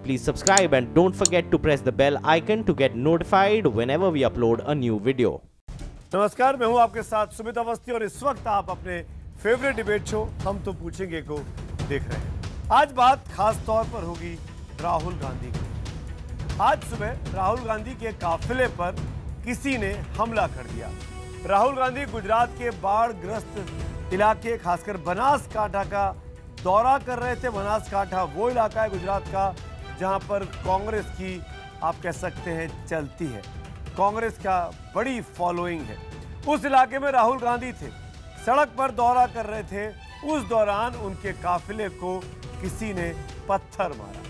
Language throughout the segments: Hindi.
please subscribe and don't forget to press the bell icon to get notified whenever we upload a new video. नमस्कार, मैं हूं आपके साथ सुमित अवस्थी और इस वक्त आप अपने फेवरेट डिबेट शो हम तो पूछेंगे को देख रहे हैं। आज बात खास तौर पर होगी राहुल गांधी की। आज सुबह राहुल गांधी के काफिले पर किसी ने हमला कर दिया। राहुल गांधी गुजरात के बाढ़ ग्रस्त इलाके खासकर बनासकांठा का दौरा कर रहे थे। बनासकांठा वो इलाका है गुजरात का जहां पर कांग्रेस की आप कह सकते हैं चलती है, कांग्रेस का बड़ी फॉलोइंग है। उस इलाके में राहुल गांधी थे, सड़क पर दौरा कर रहे थे। उस दौरान उनके काफिले को किसी ने पत्थर मारा,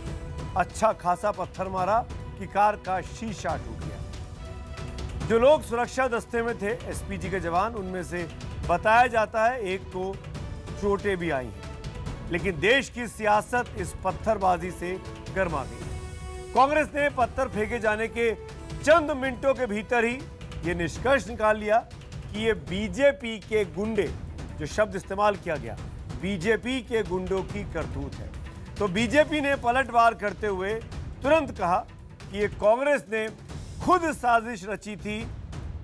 अच्छा खासा पत्थर मारा कि कार का शीशा टूट गया। जो लोग सुरक्षा दस्ते में थे, एसपीजी के जवान, उनमें से बताया जाता है एक को चोटें भी आई हैं। लेकिन देश की सियासत इस पत्थरबाजी से गर्मा गई। कांग्रेस ने पत्थर फेंके जाने के चंद मिनटों के भीतर ही यह निष्कर्ष निकाल लिया कि ये बीजेपी के गुंडे, जो शब्द इस्तेमाल किया गया, बीजेपी के गुंडों की करतूत है। तो बीजेपी ने पलटवार करते हुए तुरंत कहा कि ये कांग्रेस ने खुद साजिश रची थी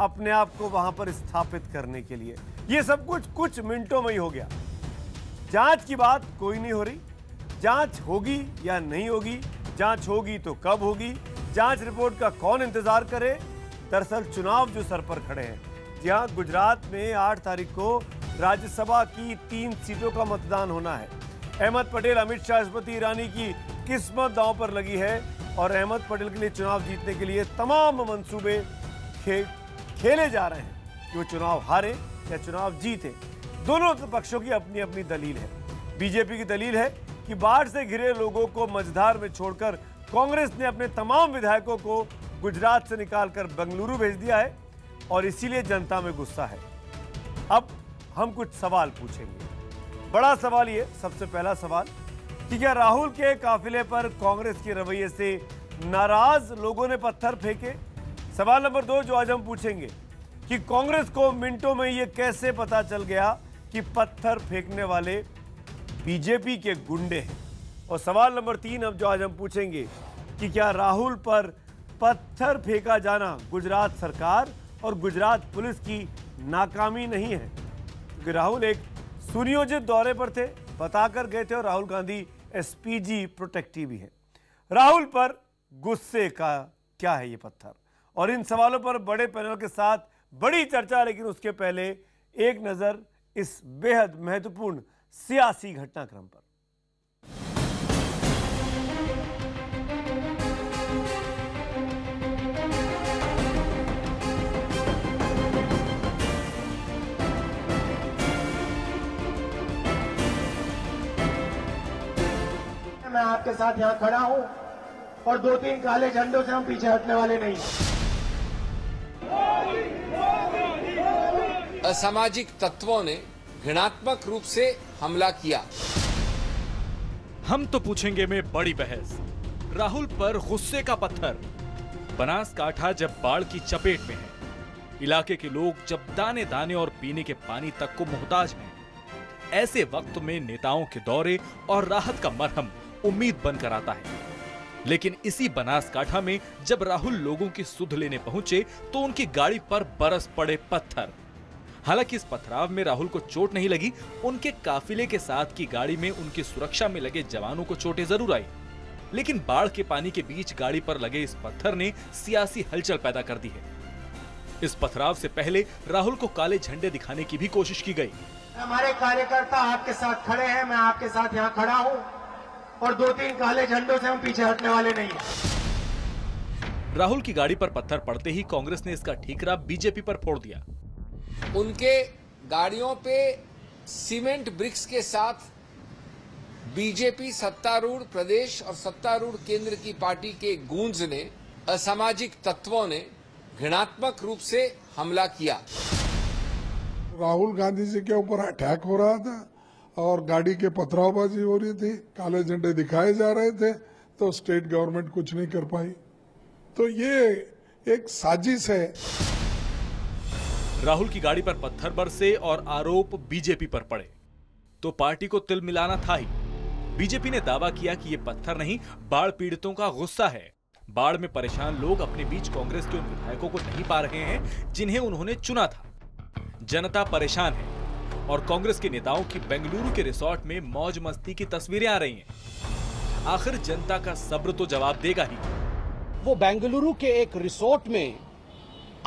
अपने आप को वहां पर स्थापित करने के लिए। ये सब कुछ मिनटों में ही हो गया। जांच की बात कोई नहीं हो रही। जांच होगी या नहीं होगी, जांच होगी तो कब होगी, जांच रिपोर्ट का कौन इंतजार करे। दरअसल चुनाव जो सर पर खड़े हैं, जी हां, गुजरात में 8 तारीख को राज्यसभा की 3 सीटों का मतदान होना है। अहमद पटेल, अमित शाह, स्मृति ईरानी की किस्मत दांव पर लगी है और अहमद पटेल के लिए चुनाव जीतने के लिए तमाम मंसूबे खेले जा रहे हैं कि वो चुनाव हारे या चुनाव जीते। दोनों पक्षों की अपनी अपनी दलील है। बीजेपी की दलील है कि बाढ़ से घिरे लोगों को मझधार में छोड़कर कांग्रेस ने अपने तमाम विधायकों को गुजरात से निकालकर बेंगलुरु भेज दिया है और इसीलिए जनता में गुस्सा है। अब हम कुछ सवाल पूछेंगे। बड़ा सवाल ये, सबसे पहला सवाल कि क्या राहुल के काफिले पर कांग्रेस के रवैये से नाराज लोगों ने पत्थर फेंके? सवाल नंबर 2 जो आज हम पूछेंगे कि कांग्रेस को मिनटों में ये कैसे पता चल गया कि पत्थर फेंकने वाले बीजेपी के गुंडे हैं? और सवाल नंबर 3 अब जो आज हम पूछेंगे कि क्या राहुल पर पत्थर फेंका जाना गुजरात सरकार और गुजरात पुलिस की नाकामी नहीं है? क्योंकि राहुल एक सुनियोजित दौरे पर थे, बताकर गए थे, और राहुल गांधी एसपीजी प्रोटेक्टिव भी है। राहुल पर गुस्से का क्या है ये पत्थर? और इन सवालों पर बड़े पैनल के साथ बड़ी चर्चा। लेकिन उसके पहले एक नजर इस बेहद महत्वपूर्ण सियासी घटनाक्रम पर। मैं आपके साथ यहां खड़ा हूं और 2-3 काले झंडों से हम पीछे हटने वाले नहीं। असामाजिक तत्वों ने घृणात्मक रूप से हमला किया। हम तो पूछेंगे में बड़ी बहस, राहुल पर गुस्से का पत्थर। बनासकांठा जब बाढ़ की चपेट में है, इलाके के लोग जब दाने दाने और पीने के पानी तक को मोहताज हैं, ऐसे वक्त में नेताओं के दौरे और राहत का मरहम उम्मीद बनकर आता है। लेकिन इसी बनासकांठा में जब राहुल लोगों की सुध लेने पहुंचे तो उनकी गाड़ी पर बरस पड़े पत्थर। हालांकि इस पथराव में राहुल को चोट नहीं लगी, उनके काफिले के साथ की गाड़ी में उनकी सुरक्षा में लगे जवानों को चोटें जरूर आई। लेकिन बाढ़ के पानी के बीच गाड़ी पर लगे इस पत्थर ने सियासी हलचल पैदा कर दी है। इस पथराव से पहले राहुल को काले झंडे दिखाने की भी कोशिश की गई। हमारे कार्यकर्ता आपके साथ खड़े हैं, मैं आपके साथ यहां खड़ा हूं और 2-3 काले झंडों से हम पीछे हटने वाले नहीं हैं। राहुल की गाड़ी पर पत्थर पड़ते ही कांग्रेस ने इसका ठीकरा बीजेपी पर फोड़ दिया। उनके गाड़ियों पे सीमेंट ब्रिक्स के साथ बीजेपी सत्तारूढ़ प्रदेश और सत्तारूढ़ केंद्र की पार्टी के गूंज ने, असामाजिक तत्वों ने घृणात्मक रूप से हमला किया। राहुल गांधी जी के ऊपर अटैक हो रहा था और गाड़ी के पथरावबाजी हो रही थी, काले झंडे दिखाए जा रहे थे, तो स्टेट गवर्नमेंट कुछ नहीं कर पाई। तो ये एक साजिश है। राहुल की गाड़ी पर पत्थर बरसे और आरोप बीजेपी पर पड़े तो पार्टी को तिल मिलाना था ही। बीजेपी ने दावा किया कि ये पत्थर नहीं, बाढ़ पीड़ितों का गुस्सा है। बाढ़ में परेशान लोग अपने बीच कांग्रेस के उन विधायकों को नहीं पा रहे हैं जिन्हें उन्होंने चुना था। जनता परेशान है और कांग्रेस के नेताओं की बेंगलुरु के रिसोर्ट में मौज मस्ती की तस्वीरें आ रही हैं। आखिर जनता का सब्र तो जवाब देगा ही। वो बेंगलुरु के एक रिसोर्ट में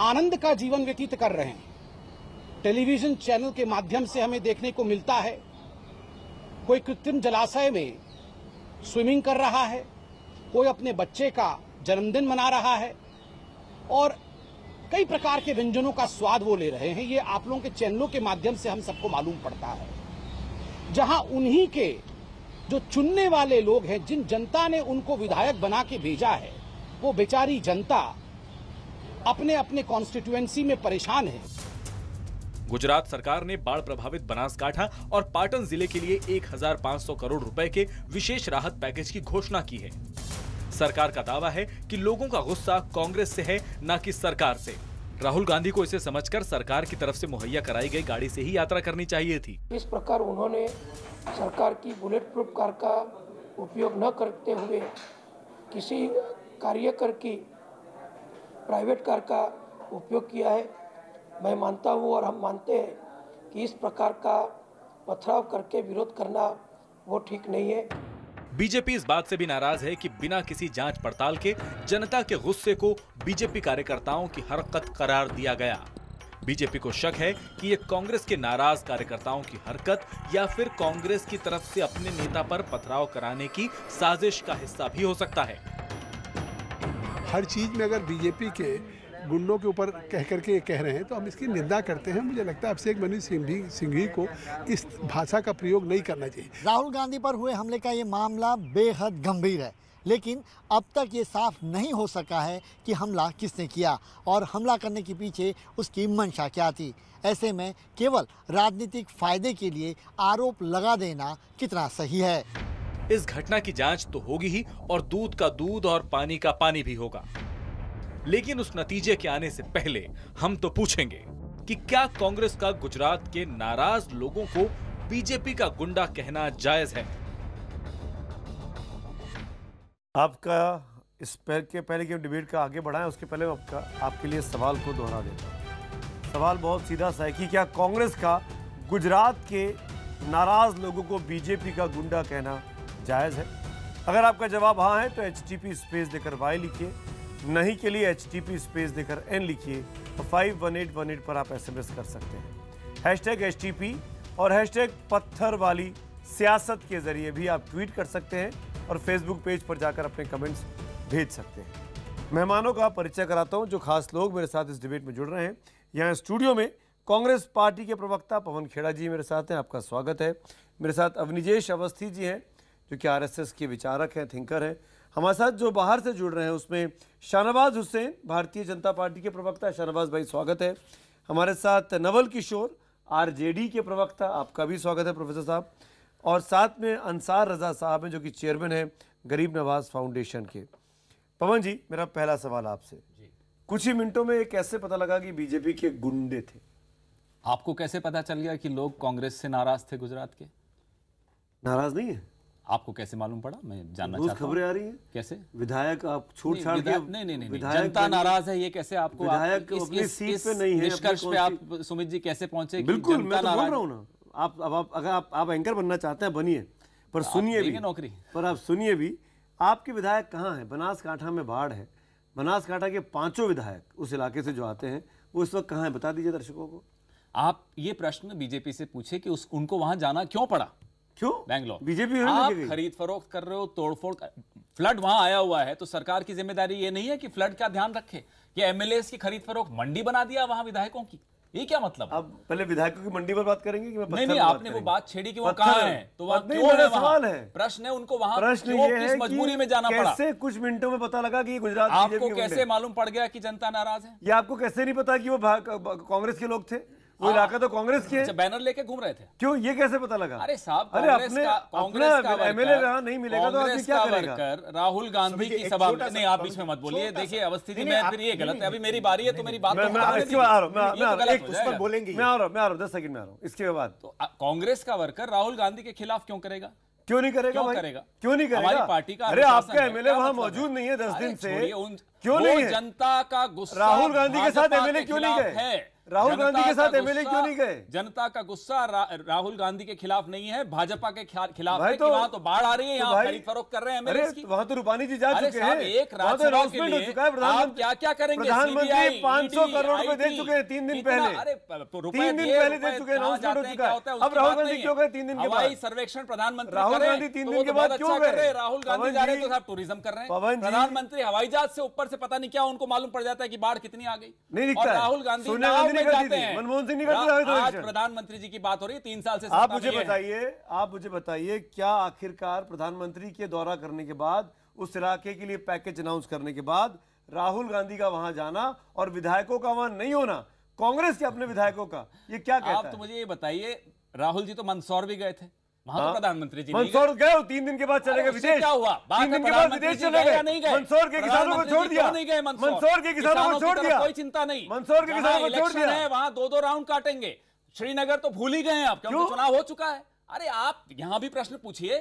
आनंद का जीवन व्यतीत कर रहे हैं। टेलीविजन चैनल के माध्यम से हमें देखने को मिलता है कोई कृत्रिम जलाशय में स्विमिंग कर रहा है, कोई अपने बच्चे का जन्मदिन मना रहा है और कई प्रकार के व्यंजनों का स्वाद वो ले रहे हैं। ये आप लोगों के चैनलों के माध्यम से हम सबको मालूम पड़ता है। जहां उन्हीं के जो चुनने वाले लोग हैं, जिन जनता ने उनको विधायक बना के भेजा है, वो बेचारी जनता अपने अपने कॉन्स्टिट्यूएंसी में परेशान है। गुजरात सरकार ने बाढ़ प्रभावित बनासकांठा और पाटन जिले के लिए 1500 करोड़ रुपए के विशेष राहत पैकेज की घोषणा की है। सरकार का दावा है कि लोगों का गुस्सा कांग्रेस से है, न कि सरकार से। राहुल गांधी को इसे समझकर सरकार की तरफ से मुहैया कराई गई गाड़ी से ही यात्रा करनी चाहिए थी। इस प्रकार उन्होंने सरकार की बुलेट प्रूफ कार का उपयोग न करते हुए किसी कार्यकर की प्राइवेट कार का उपयोग किया है। मैं मानता हूँ और हम मानते हैं कि इस प्रकार का पथराव करके विरोध करना वो ठीक नहीं है। बीजेपी इस बात से भी नाराज है कि बिना किसी जांच पड़ताल के जनता के गुस्से को बीजेपी कार्यकर्ताओं की हरकत करार दिया गया। बीजेपी को शक है कि ये कांग्रेस के नाराज कार्यकर्ताओं की हरकत या फिर कांग्रेस की तरफ से अपने नेता पर पथराव कराने की साजिश का हिस्सा भी हो सकता है। हर चीज में अगर बीजेपी के गुंडों के ऊपर कह करके ये कह रहे हैं तो हम इसकी निंदा करते हैं। मुझे लगता है अभिषेक मनु सिंघवी को इस भाषा का प्रयोग नहीं करना चाहिए। राहुल गांधी पर हुए हमले का ये मामला बेहद गंभीर है, लेकिन अब तक ये साफ नहीं हो सका है कि हमला किसने किया और हमला करने के पीछे उसकी मंशा क्या थी। ऐसे में केवल राजनीतिक फायदे के लिए आरोप लगा देना कितना सही है। इस घटना की जांच तो होगी ही और दूध का दूध और पानी का पानी भी होगा, लेकिन उस नतीजे के आने से पहले हम तो पूछेंगे कि क्या कांग्रेस का गुजरात के नाराज लोगों को बीजेपी का गुंडा कहना जायज है? आपका इस पहले की डिबेट का आगे बढ़ाएं उसके पहले आपके लिए सवाल को दोहरा देता हूं। सवाल बहुत सीधा सा है कि क्या कांग्रेस का गुजरात के नाराज लोगों को बीजेपी का गुंडा कहना जायज है? अगर आपका जवाब हाँ है तो HTP स्पेस देकर Y लिखिए, नहीं के लिए HTP स्पेस देकर N लिखिए और 51818 पर आप SMS कर सकते हैं। #HTP और #पत्थर वाली सियासत के जरिए भी आप ट्वीट कर सकते हैं और फेसबुक पेज पर जाकर अपने कमेंट्स भेज सकते हैं। मेहमानों का परिचय कराता हूं, जो खास लोग मेरे साथ इस डिबेट में जुड़ रहे हैं। यहाँ स्टूडियो में कांग्रेस पार्टी के प्रवक्ता पवन खेड़ा जी मेरे साथ हैं, आपका स्वागत है। मेरे साथ अवनिजेश अवस्थी जी हैं जो कि RSS के विचारक हैं, थिंकर हैं। हमारे साथ जो बाहर से जुड़ रहे हैं उसमें शाहनवाज हुसैन, भारतीय जनता पार्टी के प्रवक्ता। शाहनवाज भाई स्वागत है। हमारे साथ नवल किशोर, RJD के प्रवक्ता, आपका भी स्वागत है प्रोफेसर साहब। और साथ में अंसार रजा साहब हैं जो कि चेयरमैन हैं गरीब नवाज फाउंडेशन के। पवन जी, मेरा पहला सवाल आपसे, कुछ ही मिनटों में कैसे पता लगा कि बीजेपी के गुंडे थे? आपको कैसे पता चल गया कि लोग कांग्रेस से नाराज थे गुजरात के? नाराज नहीं है। आपको कैसे मालूम पड़ा? मैं जानना चाहता हूं। खबरें आ रही हैं। कैसे? विधायक आप छूट छाड़ के नहीं, जनता नाराज है, ये कैसे आपको? विधायक अपनी सीट पे नहीं है, निष्कर्ष पे आप सुमित जी कैसे पहुंचे? बिल्कुल, मैं तो बोल रहा हूँ ना, अगर आप एंकर बनना चाहते हैं बनिए, पर सुनिए भी नौकरी, पर आप सुनिए भी, आपके विधायक कहाँ हैं? बनासकांठा में बाढ़ है, बनासकांठा के 5 विधायक उस इलाके से जो आते हैं वो इस वक्त कहाँ हैं, बता दीजिए दर्शकों को। आप ये प्रश्न बीजेपी से पूछे कि उनको वहां जाना क्यों पड़ा? क्यों बैंगलोर? बीजेपी आप खरीद फरोख्त कर रहे हो, तोड़फोड़, फ्लड वहां आया हुआ है, तो सरकार की जिम्मेदारी ये नहीं है कि फ्लड का ध्यान रखे? ये MLAs की खरीद फरोख्त मंडी बना दिया वहां विधायकों की, ये क्या मतलब? अब पहले विधायकों की मंडी पर बात करेंगे कि नहीं, आपने वो बात छेड़ी कि वो कहाँ है, तो वहाँ क्यों है? सवाल है, प्रश्न है उनको वहाँ प्रश्न ये है किस मजबूरी में जाना पड़ा? कैसे कुछ मिनटों में पता लगा कि गुजरात आपको कैसे मालूम पड़ गया कि जनता नाराज है? ये आपको कैसे नहीं पता कि वो कांग्रेस के लोग थे? वो इलाका तो कांग्रेस के। अच्छा, बैनर लेके घूम रहे थे? क्यों, ये कैसे पता लगा? अरे साहब, कांग्रेस का MLA यहाँ नहीं मिलेगा तो आदमी क्या करेगा? राहुल गांधी की सभा में नहीं, आप बीच में मत बोलिए। देखिए अवस्थी जी, मैं फिर ये गलत है, अभी मेरी बारी है तो मेरी बात बोलेंगे। मैं आ रहा हूँ 10 सेकंड में आ रहा हूँ। इसके बाद तो कांग्रेस का वर्कर राहुल गांधी के खिलाफ क्यों करेगा? क्यों नहीं करेगा? क्यों करेगा? क्यों नहीं करेगा? हमारी पार्टी का अरे आपका एमएलए वहां मौजूद नहीं है 10 दिन से, क्यों नहीं है? जनता का गुस्सा राहुल गांधी के साथ एमएलए क्यों नहीं गए? राहुल गांधी के साथ एमएलए क्यों नहीं गए? जनता का गुस्सा राहुल गांधी के खिलाफ नहीं है, भाजपा के खिलाफ है। तो वहां तो बाढ़ आ रही है, यहाँ खरीद फरोख्त कर रहे हैं एमएलए की। वहां तो रूपानी जी जा चुके हैं, एक राज्यसभा के लिए आप क्या क्या करेंगे? प्रधानमंत्री 500 करोड़ रुपए दे चुके हैं 3 दिन पहले। अरे 3 दिन पहले दे चुके हैं, अनाउंसमेंट हो चुका है। अब राहुल गांधी क्यों गए 3 दिन के बाद? हवाई सर्वेक्षण प्रधानमंत्री राहुल गांधी 3 दिन के बाद क्यों गए? राहुल गांधी जा रहे हैं तो साहब टूरिज्म कर रहे हैं। प्रधानमंत्री हवाई जहाज से ऊपर से पता नहीं क्या उनको मालूम पड़ जाता है कि बाढ़ कितनी आ गई, नहीं दिखता। राहुल गांधी जाते हैं, मनमोहन सिंह नहीं करते। आज प्रधानमंत्री जी की बात हो रही है, 3 साल से आप मुझे बताइए क्या आखिरकार प्रधानमंत्री के दौरा करने के बाद, उस इलाके के लिए पैकेज अनाउंस करने के बाद राहुल गांधी का वहां जाना और विधायकों का वहां नहीं होना, कांग्रेस के अपने विधायकों का, ये क्या कहता है? आप तो मुझे ये बताइए, राहुल जी तो मंदसौर भी गए थे, वहां तो प्रधानमंत्री जी मंदसौर गए, 3 दिन के बाद चले गए विदेश। क्या हुआ? 3 दिन के बाद विदेश चले गए, मंदसौर के किसानों को छोड़ दिया। मंदसौर के किसानों को छोड़ दिया, कोई चिंता नहीं। मंदसौर के किसानों को छोड़ दिया। वहां 2-2 राउंड काटेंगे। श्रीनगर तो भूल ही गए हैं आप, क्योंकि चुनाव हो चुका है। अरे आप यहां भी प्रश्न पूछिए।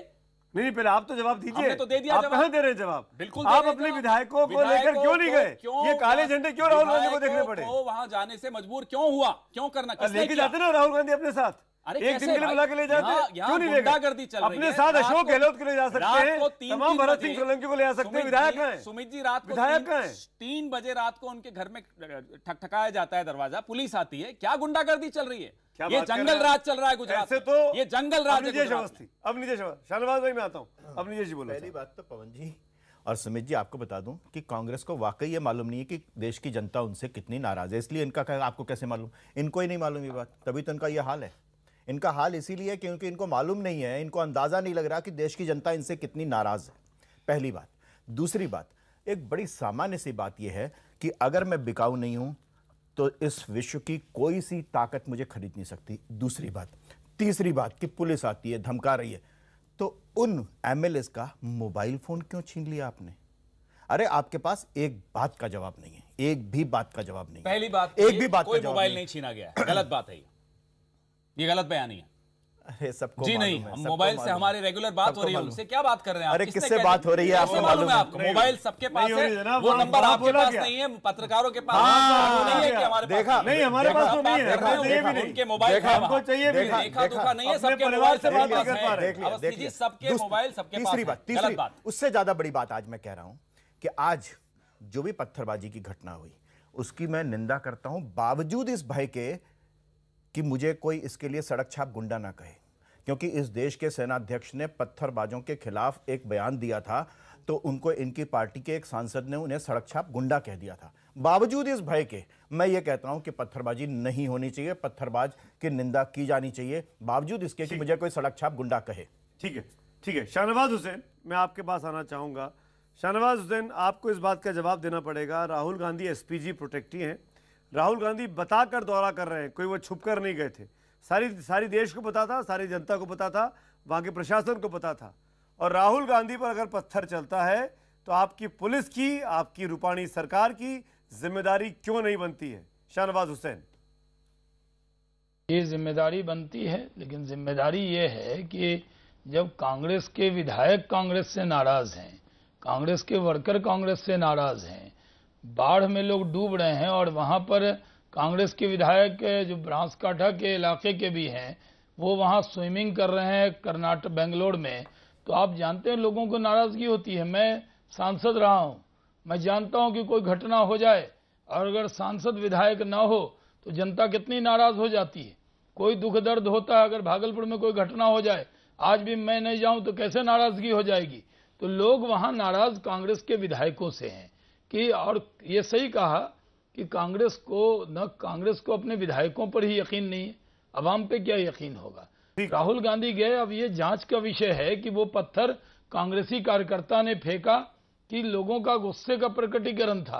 नहीं, पहले आप तो जवाब दीजिए। हमने तो दे दिया आप जवाब। कहां दे रहे हैं जवाब? बिल्कुल आप अपने विधायकों को लेकर क्यों नहीं गए? ये काले झंडे क्यों राहुल गांधी को देखने पड़े? वहां जाने से मजबूर क्यों हुआ? क्यों करना? लेके जाते ना राहुल गांधी अपने साथ, एक दिन के लिए बुला के ले जाते, क्यों नहीं ले गए? अपने साथ अशोक गहलोत को ले जा सकते हैं, तमाम भरत सिंह सोलंकी को ले जा सकते हैं। विधायक हैं सुमित जी, रात को विधायक हैं। 3 बजे रात को उनके घर में ठकठकाया जाता है दरवाजा, पुलिस आती है। क्या गुंडागर्दी चल रही है? ये जंगल राज चल रहा है गुजरात में। तो ये जंगल राज है गुजरात में। अब नीतीश शाहनवाज भाई मैं आता हूं, अब नीतीश जी बोलो। पहली बात तो पवन जी और सुमित जी आपको बता दूं कि कांग्रेस को वाकई ये मालूम नहीं है कि देश की जनता उनसे कितनी नाराज है, इसलिए इनका आपको कैसे मालूम? इनको ही नहीं मालूम ये बात, तभी तो इनका ये हाल है। इनका हाल इसीलिए क्योंकि इनको मालूम नहीं है, इनको अंदाजा नहीं लग रहा कि देश की जनता इनसे कितनी नाराज है, पहली बात। दूसरी बात, एक बड़ी सामान्य सी बात यह है कि अगर मैं बिकाऊ नहीं हूं तो इस विश्व की कोई सी ताकत मुझे खरीद नहीं सकती। दूसरी बात, तीसरी बात कि पुलिस आती है, धमका रही है, तो उन एमएलएस का मोबाइल फोन क्यों छीन लिया आपने? अरे आपके पास एक बात का जवाब नहीं है, एक भी बात का जवाब नहीं। पहली बात, एक भी बात कोई मोबाइल नहीं छीना गया, गलत बात है ये गलत बयानी है। अरे सबको जी नहीं, हम मोबाइल से हमारी रेगुलर बात हो रही है, उनसे क्या बात कर रहे हैं आप? अरे किससे बात हो रही है आपको मालूम है? आपको मोबाइल सबके पास है, वो नंबर आपके पास नहीं है, पत्रकारों के पास नहीं है कि हमारे देखा नहीं, हमारे पास तो नहीं है, उनके मोबाइल हमको चाहिए भी देखा दुखा नहीं है, सबके मोबाइल से बात कर पा रहे हैं। देखिए सबके मोबाइल सबके पास। तीसरी बात, तीसरी बात, उससे ज्यादा बड़ी बात आज मैं कह रहा हूं कि आज जो भी पत्थरबाजी की घटना हुई उसकी मैं निंदा करता हूं, बावजूद इस भय के कि मुझे कोई इसके लिए सड़क छाप गुंडा ना कहे, क्योंकि इस देश के सेनाध्यक्ष ने पत्थरबाजों के खिलाफ एक बयान दिया था तो उनको इनकी पार्टी के एक सांसद ने उन्हें सड़क छाप गुंडा कह दिया था। बावजूद इस भय के मैं ये कहता हूं कि पत्थरबाजी नहीं होनी चाहिए, पत्थरबाज की निंदा की जानी चाहिए, बावजूद इसके कि मुझे कोई सड़क छाप गुंडा कहे। ठीक है, ठीक है। शाहनवाज हुसैन, मैं आपके पास आना चाहूंगा। शाहनवाज हुसैन, आपको इस बात का जवाब देना पड़ेगा, राहुल गांधी एसपीजी प्रोटेक्टी हैं, राहुल गांधी बताकर दौरा कर रहे हैं, कोई वो छुप कर नहीं गए थे। सारी देश को पता था, सारी जनता को पता था, वहां के प्रशासन को पता था। और राहुल गांधी पर अगर पत्थर चलता है तो आपकी पुलिस की, आपकी रूपाणी सरकार की जिम्मेदारी क्यों नहीं बनती है? शाहनवाज हुसैन, ये जिम्मेदारी बनती है, लेकिन जिम्मेदारी ये है कि जब कांग्रेस के विधायक कांग्रेस से नाराज हैं, कांग्रेस के वर्कर कांग्रेस से नाराज हैं, बाढ़ में लोग डूब रहे हैं और वहां पर कांग्रेस के विधायक जो बनासकांठा के इलाके के भी हैं वो वहां स्विमिंग कर रहे हैं कर्नाटक बेंगलोर में, तो आप जानते हैं लोगों को नाराजगी होती है। मैं सांसद रहा हूं, मैं जानता हूं कि कोई घटना हो जाए और अगर सांसद विधायक ना हो तो जनता कितनी नाराज हो जाती है। कोई दुख दर्द होता है, अगर भागलपुर में कोई घटना हो जाए, आज भी मैं नहीं जाऊं तो कैसे नाराजगी हो जाएगी। तो लोग वहां नाराज कांग्रेस के विधायकों से हैं कि, और ये सही कहा कि कांग्रेस को अपने विधायकों पर ही यकीन नहीं है, अवाम पे क्या यकीन होगा। राहुल गांधी गए, अब ये जांच का विषय है कि वो पत्थर कांग्रेसी कार्यकर्ता ने फेंका कि लोगों का गुस्से का प्रकटीकरण था।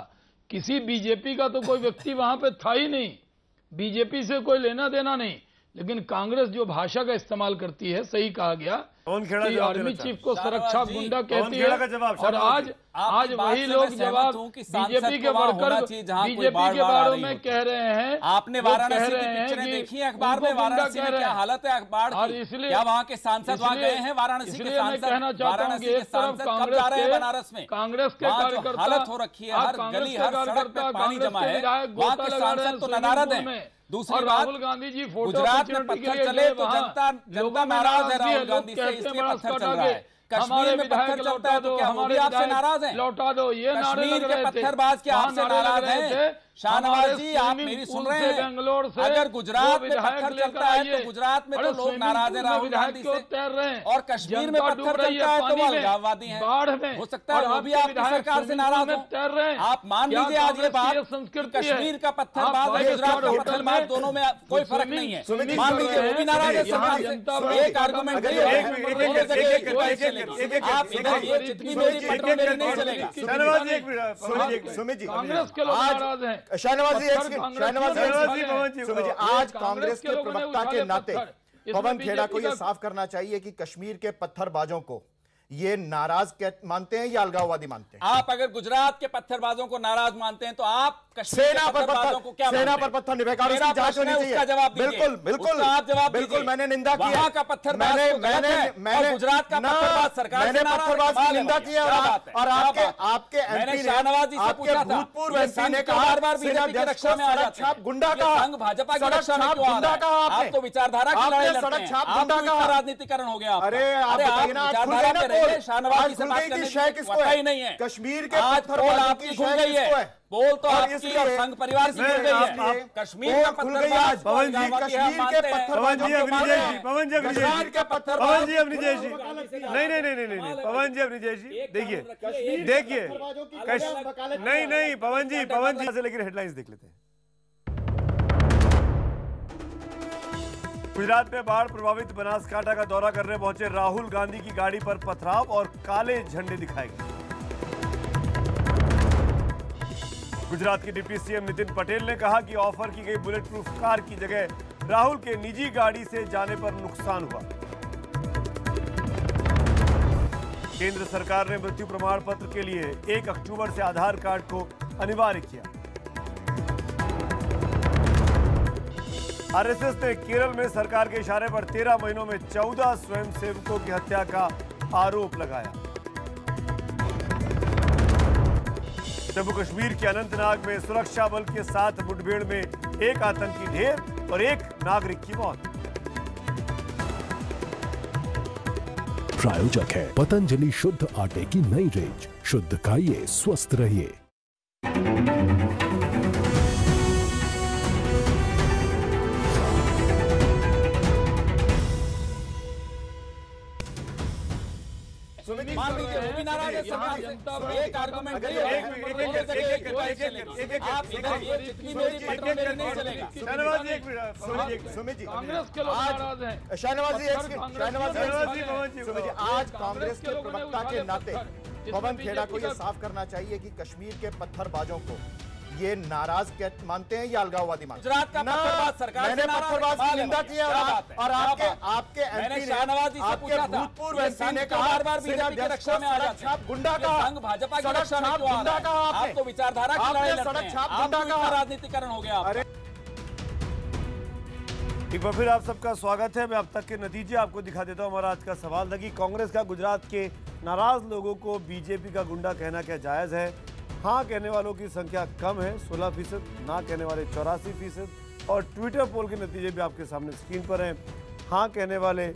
किसी बीजेपी का तो कोई व्यक्ति वहां पे था ही नहीं, बीजेपी से कोई लेना देना नहीं, लेकिन कांग्रेस जो भाषा का इस्तेमाल करती है, सही कहा गया कि आर्मी चीफ को सुरक्षा गुंडा कहती है, और आज वही लोग जवाब बीजेपी के वर्कर बीजेपी के बारे में कह रहे हैं। आपने वाराणसी की पिक्चरें देखी हैं अखबार में, वाराणसी में क्या हालत है अखबार की, इसलिए क्या वहाँ के सांसद वहाँ गए हैं? वाराणसी के सांसद, कहना चाहता हूँ कि एक तरफ कब जा रहे हैं बनारस में? कांग्रेस के कार्यकर्ता हालत हो रखी है, हर गली हर सड़क पे पानी जमा है, वहाँ के सांसद तो नदारद हैं। दूसरी बात, राहुल गांधी जी फोटो गुजरात में पत्थर चले तो जनता नाराज है राहुल गांधी से, इसलिए पत्थर चल रहा है। कश्मीर में पत्थर चलता है तो क्या हम भी आपसे नाराज हैं? लौटा दो, ये कश्मीर के पत्थरबाज क्या आपसे नाराज हैं? शाहनवाज जी, आप मेरी सुन रहे हैं? बेंगलोर से अगर गुजरात में पत्थर चलता है तो गुजरात में तो लोग नाराज है राहुल गांधी से, तैर रहे हैं, और कश्मीर में पत्थर चलता है तो वो अलगाववादी हैं। बाढ़ में हो सकता है वो भी आपकी सरकार से नाराज हो, तैर रहे हैं। आप मान लीजिए आज ये बात, कश्मीर का पत्थरबाज और गुजरात का पत्थरबाज दोनों में कोई फर्क नहीं है, मान लीजिए वो भी नाराज है सरकार से। एक आर्गुमेंट आप इधर ये जितनी मेरी पटना मेरी नहीं चलेगा। सुमित जी, कांग्रेस के लोग नाराज हैं। शाहनवाज जी, आज कांग्रेस के प्रवक्ता के नाते पवन खेड़ा को यह साफ करना चाहिए कि कश्मीर के पत्थरबाजों को ये नाराज मानते हैं या अलगाववादी मानते हैं? आप अगर गुजरात के पत्थरबाजों को नाराज मानते हैं तो आप सेना पर पत्थर निर्भयकारी की जांच होनी चाहिए। उसका जवाब दीजिए। बिल्कुल बिल्कुल आप जवाब बिल्कुल, मैंने निंदा की वहां का पत्थरबाज मैंने गुजरात का पत्थरबाज सरकार मैंने पत्थरबाज की निंदा की और आपके एमपी शाहनवाज जी से पूछा था, भूतपूर्व एमपी ने कहा बार बीजेपी की रक्षा में आ जाते हैं, गुंडा का संघ भाजपा की रक्षा में क्यों आ रहा है? आप तो विचारधारा की लड़ाई लड़ते हैं, आप राजनीतिकरण हो गया। अरे आप विचारधारा में रहिए, शाहनवाज जी से बात करने की पता ही नहीं है। कश्मीर के पोल आपकी खुल गई है, पोल तो आपकी और संघ परिवार की खुल गई है। कश्मीर का पत्थरबाज पवन जी, कश्मीर के पत्थरबाज जी, अवनीश जी, पवन जी, अवनीश जी, पवन जी, अवनीश जी, नहीं, पवन जी, अवनीश जी, देखिए, नहीं, पवन जी से लेकर हेडलाइंस देख लेते हैं। गुजरात में बाढ़ प्रभावित बनासकांठा का दौरा करने पहुंचे राहुल गांधी की गाड़ी पर पथराव और काले झंडे दिखाए गए। गुजरात के डिप्टी सीएम नितिन पटेल ने कहा कि ऑफर की गई बुलेट प्रूफ कार की जगह राहुल के निजी गाड़ी से जाने पर नुकसान हुआ। केंद्र सरकार ने मृत्यु प्रमाण पत्र के लिए 1 अक्टूबर से आधार कार्ड को अनिवार्य किया। आरएसएस ने केरल में सरकार के इशारे पर 13 महीनों में 14 स्वयंसेवकों की हत्या का आरोप लगाया। जम्मू कश्मीर के अनंतनाग में सुरक्षा बल के साथ मुठभेड़ में 1 आतंकी ढेर और 1 नागरिक की मौत। प्रायोजक है पतंजलि शुद्ध आटे की नई रेंज, शुद्ध खाइए स्वस्थ रहिए। मान लीजिए वो भी नाराज है सरकार से। एक आर्गुमेंट आप इधर ये जितनी मेरी पटना मेरी नहीं चलेगा। सुमित जी, कांग्रेस के लोग नाराज हैं। शाहनवाज जी, आज कांग्रेस के प्रवक्ता के नाते पवन खेड़ा को यह साफ करना चाहिए कि कश्मीर के पत्थरबाजों को ये नाराज मानते हैं या अलगाववादी मानते हैं? गुजरात का पत्थरबाज सरकार मैंने पत्थरबाज की निंदा की है और आपके एमपी ने, आपके भूतपूर्व एमपी ने कहा बार बार बीजेपी की रक्षा में आ जाते हैं, गुंडा का संघ भाजपा की रक्षा में क्यों आ रहा है? आप तो विचारधारा की लड़ाई लड़ते हैं, आप राजनीतिकरण हो गया। एक बार फिर आप सबका स्वागत है। मैं अब तक के नतीजे आपको दिखा देता हूं। हमारा आज का सवाल था कि कांग्रेस का गुजरात के नाराज लोगों को बीजेपी का गुंडा कहना क्या जायज है? हाँ कहने वालों की संख्या कम है 16%, ना कहने वाले 84% और ट्विटर पोल के नतीजे भी आपके सामने स्क्रीन पर हैं। हाँ कहने वाले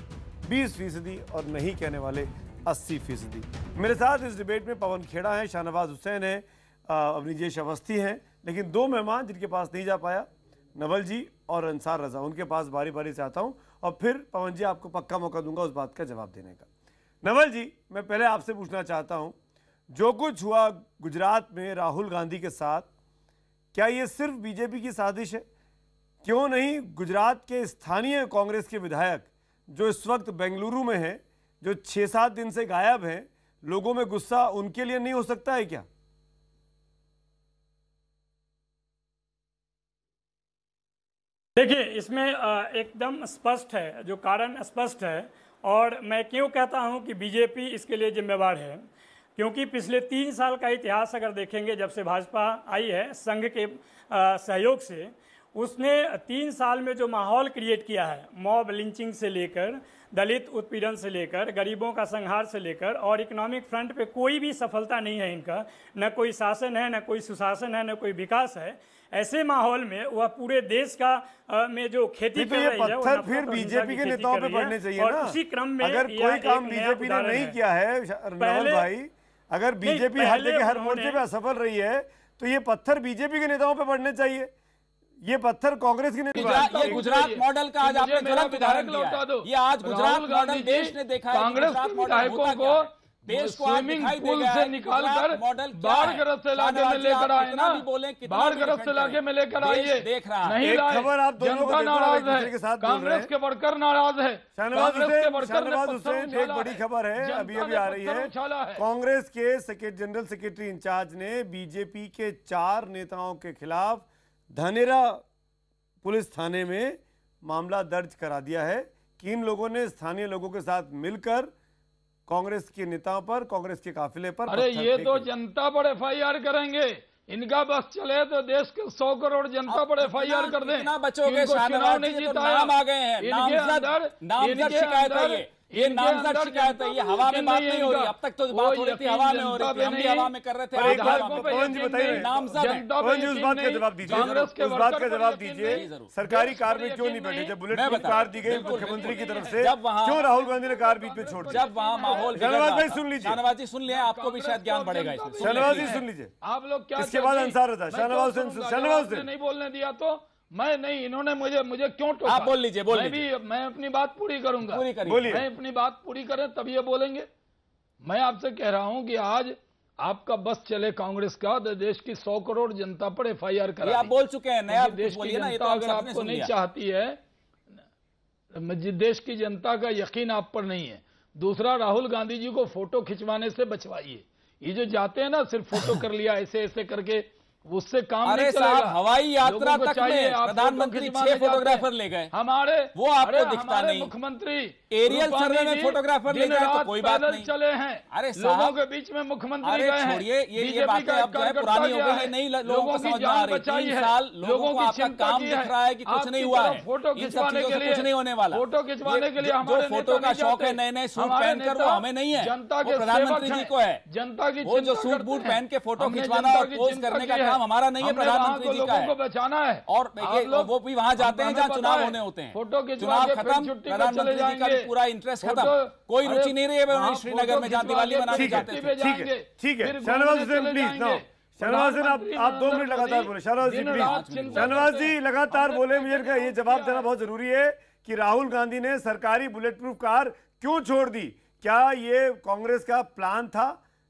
20% और नहीं कहने वाले 80%। मेरे साथ इस डिबेट में पवन खेड़ा हैं, शाहनवाज हुसैन हैं, अवनीश अवस्थी हैं, लेकिन 2 मेहमान जिनके पास नहीं जा पाया, नवल जी और अंसार रजा, उनके पास बारी बारी से आता हूं और फिर पवन जी आपको पक्का मौका दूंगा उस बात का जवाब देने का। नवल जी, मैं पहले आपसे पूछना चाहता हूं, जो कुछ हुआ गुजरात में राहुल गांधी के साथ, क्या ये सिर्फ बीजेपी की साजिश है? क्यों नहीं गुजरात के स्थानीय कांग्रेस के विधायक जो इस वक्त बेंगलुरु में हैं, जो 6-7 दिन से गायब हैं, लोगों में गुस्सा उनके लिए नहीं हो सकता है क्या? देखिए, इसमें एकदम स्पष्ट है, जो कारण स्पष्ट है और मैं क्यों कहता हूं कि बीजेपी इसके लिए जिम्मेवार है, क्योंकि पिछले 3 साल का इतिहास अगर देखेंगे, जब से भाजपा आई है संघ के सहयोग से, उसने 3 साल में जो माहौल क्रिएट किया है, मॉब लिंचिंग से लेकर, दलित उत्पीड़न से लेकर, गरीबों का संहार से लेकर, और इकोनॉमिक फ्रंट पे कोई भी सफलता नहीं है इनका, न कोई शासन है, न कोई सुशासन है, न कोई विकास है। ऐसे माहौल में वह पूरे देश का में जो खेती कर रही है, पत्थर फिर बीजेपी के नेताओं पे पड़ने चाहिए ना। उसी क्रम में अगर कोई काम बीजेपी ने नहीं किया है नवल भाई, अगर बीजेपी हर जगह हर मोर्चे पे असफल रही है, तो ये पत्थर बीजेपी के नेताओं पे पड़ने चाहिए। ये पत्थर कांग्रेस के नेता, ये गुजरात मॉडल का आज आपने गलत उदाहरण दिया। ये आज गुजरात मॉडल देश ने देखा है। कांग्रेस के विधायकों को देश को स्विमिंग पूल से निकालकर बाढ़ग्रस्त इलाके में लेकर आए ना, बाढ़ग्रस्त इलाके में लेकर आइए, देख रहा है। नहीं लाए, जनता नाराज है, कांग्रेस के वर्कर नाराज है। एक बड़ी खबर है अभी आ रही है, कांग्रेस के जनरल सेक्रेटरी इंचार्ज ने बीजेपी के 4 नेताओं के खिलाफ धनेरा पुलिस थाने में मामला दर्ज करा दिया है कि इन लोगों ने स्थानीय लोगों के साथ मिलकर कांग्रेस के नेताओं पर, कांग्रेस के काफिले पर। अरे ये तो जनता पर FIR करेंगे, इनका बस चले तो देश के 100 करोड़ जनता पर FIR कर दें। बचोगे चुनाव नहीं जीता, नाम आ गए हैं, नामजद शिकायत है ये नामजद शिकायत है, ये हवा में बात नहीं हो रही। अब तक तो बात हो रही थी, हवा में हो रही थी, हम भी हवा में कर रहे थे। उस बात का जवाब दीजिए, उस बात का जवाब दीजिए, सरकारी कार में क्यों नहीं बैठे? जब बुलेट प्रूफ कार दी गई मुख्यमंत्री की तरफ से, क्यों राहुल गांधी ने कार बीच में छोड़ दी? जब वहाँ माहौल, शहनवाज भाई सुन लीजिए, शहनवाज जी सुन लिया, आपको भी शायद ज्ञान बढ़ेगा इसमें। शहनवाज जी सुन लीजिए, आप लोग क्या, इसके बाद अंसार होता है। शहनवाज से नहीं बोलने दिया तो मैं नहीं, इन्होंने मुझे क्यों टोका? आप बोल लीजिए, मैं अपनी बात पूरी करूंगा, पूरी करिए। मैं अपनी बात पूरी करें तब ये बोलेंगे। मैं आपसे कह रहा हूं कि आज आपका बस चले कांग्रेस का, तो देश की 100 करोड़ जनता पर FIR करा। आप बोल चुके हैं, नया देश की जनता अगर आपको नहीं चाहती है, देश की जनता का यकीन आप पर नहीं है। दूसरा, राहुल गांधी जी को फोटो खिंचवाने से बचवाइए। ये जो जाते हैं ना, सिर्फ फोटो कर लिया ऐसे ऐसे करके, उससे काम नहीं चलेगा। हवाई यात्रा तक में प्रधानमंत्री 6 फोटोग्राफर ले गए हमारे, वो आपको दिखता नहीं। मुख्यमंत्री एरियल सर्वे में फोटोग्राफर ले जाए तो कोई बात नहीं, चले हैं। अरे लोगों के बीच में मुख्यमंत्री गए हैं। छोड़िए, ये बातें अब जो है पुरानी हो गई है, नहीं लोगों को समझ में आ रही। 3 साल लोगों को आपका काम दिख रहा है कि कुछ नहीं हुआ है, फोटो खिंचवाने के लिए कुछ नहीं होने वाला। फोटो खिंचवाने के लिए जो फोटो का शौक है, नए नए सूट पहनकर, वो हमें नहीं है, जनता के प्रधानमंत्री जी को है। जनता की वो जो सूट बूट पहन के फोटो खिंचवाना और पोस्ट करने का काम हमारा नहीं है, प्रधानमंत्री जी का है। बचाना है, और वो भी वहां जाते हैं जहां चुनाव होने होते हैं। चुनाव खत्म, प्रधानमंत्री जी का भी पूरा इंटरेस्ट खत्म, कोई रुचि नहीं रही है श्रीनगर में जहां दिवाली मनाने जाते थे। ठीक है, शहनवाज हुसैन प्लीज नो, शहनवाज हुसैन आप 2 मिनट लगातार बोले। शहनवाज जी प्लीज, शहनवाज जी लगातार बोले। मुझे ये जवाब देना बहुत जरूरी है कि राहुल गांधी ने सरकारी बुलेट प्रूफ कार क्यों छोड़ दी? क्या ये कांग्रेस का प्लान था,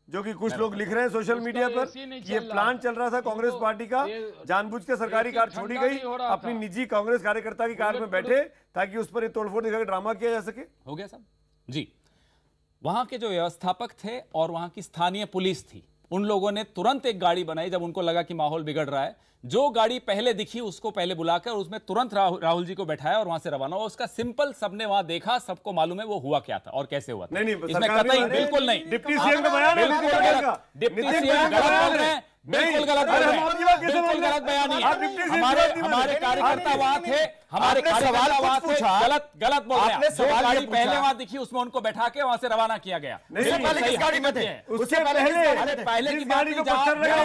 जो कि कुछ लोग लिख रहे हैं सोशल मीडिया पर? ये प्लान चल रहा था कांग्रेस पार्टी का, जानबूझ के सरकारी कार छोड़ी गई, अपनी निजी कांग्रेस कार्यकर्ता की कार में बैठे ताकि उस पर तोड़फोड़ दिखाकर ड्रामा किया जा सके। हो गया साहब जी। वहां के जो व्यवस्थापक थे और वहां की स्थानीय पुलिस थी, उन लोगों ने तुरंत एक गाड़ी बनाई जब उनको लगा कि माहौल बिगड़ रहा है। जो गाड़ी पहले दिखी उसको पहले बुलाकर उसमें तुरंत राहुल जी को बैठाया और वहां से रवाना हुआ। उसका सिंपल सबने वहां देखा, सबको मालूम है वो हुआ क्या था और कैसे हुआ था। नहीं, इसमें कतई बिल्कुल नहीं, डिप्टी सीएम का बयान है, डिप्टी सीएम गलत बोल रहे हैं, बिल्कुल गलत बोल रहे हैं, बिल्कुल गलत बयानी है। हमारे कार्यकर्ता वहां थे, हमारे कार्यकर्ता वहां थे, गलत बोल रहे हैं। जो गाड़ी पहले वहां दिखी उसमें उनको बैठा के वहां से रवाना किया गया। उससे पहले किस गाड़ी में थे? उससे पहले की गाड़ी को पत्थर लगा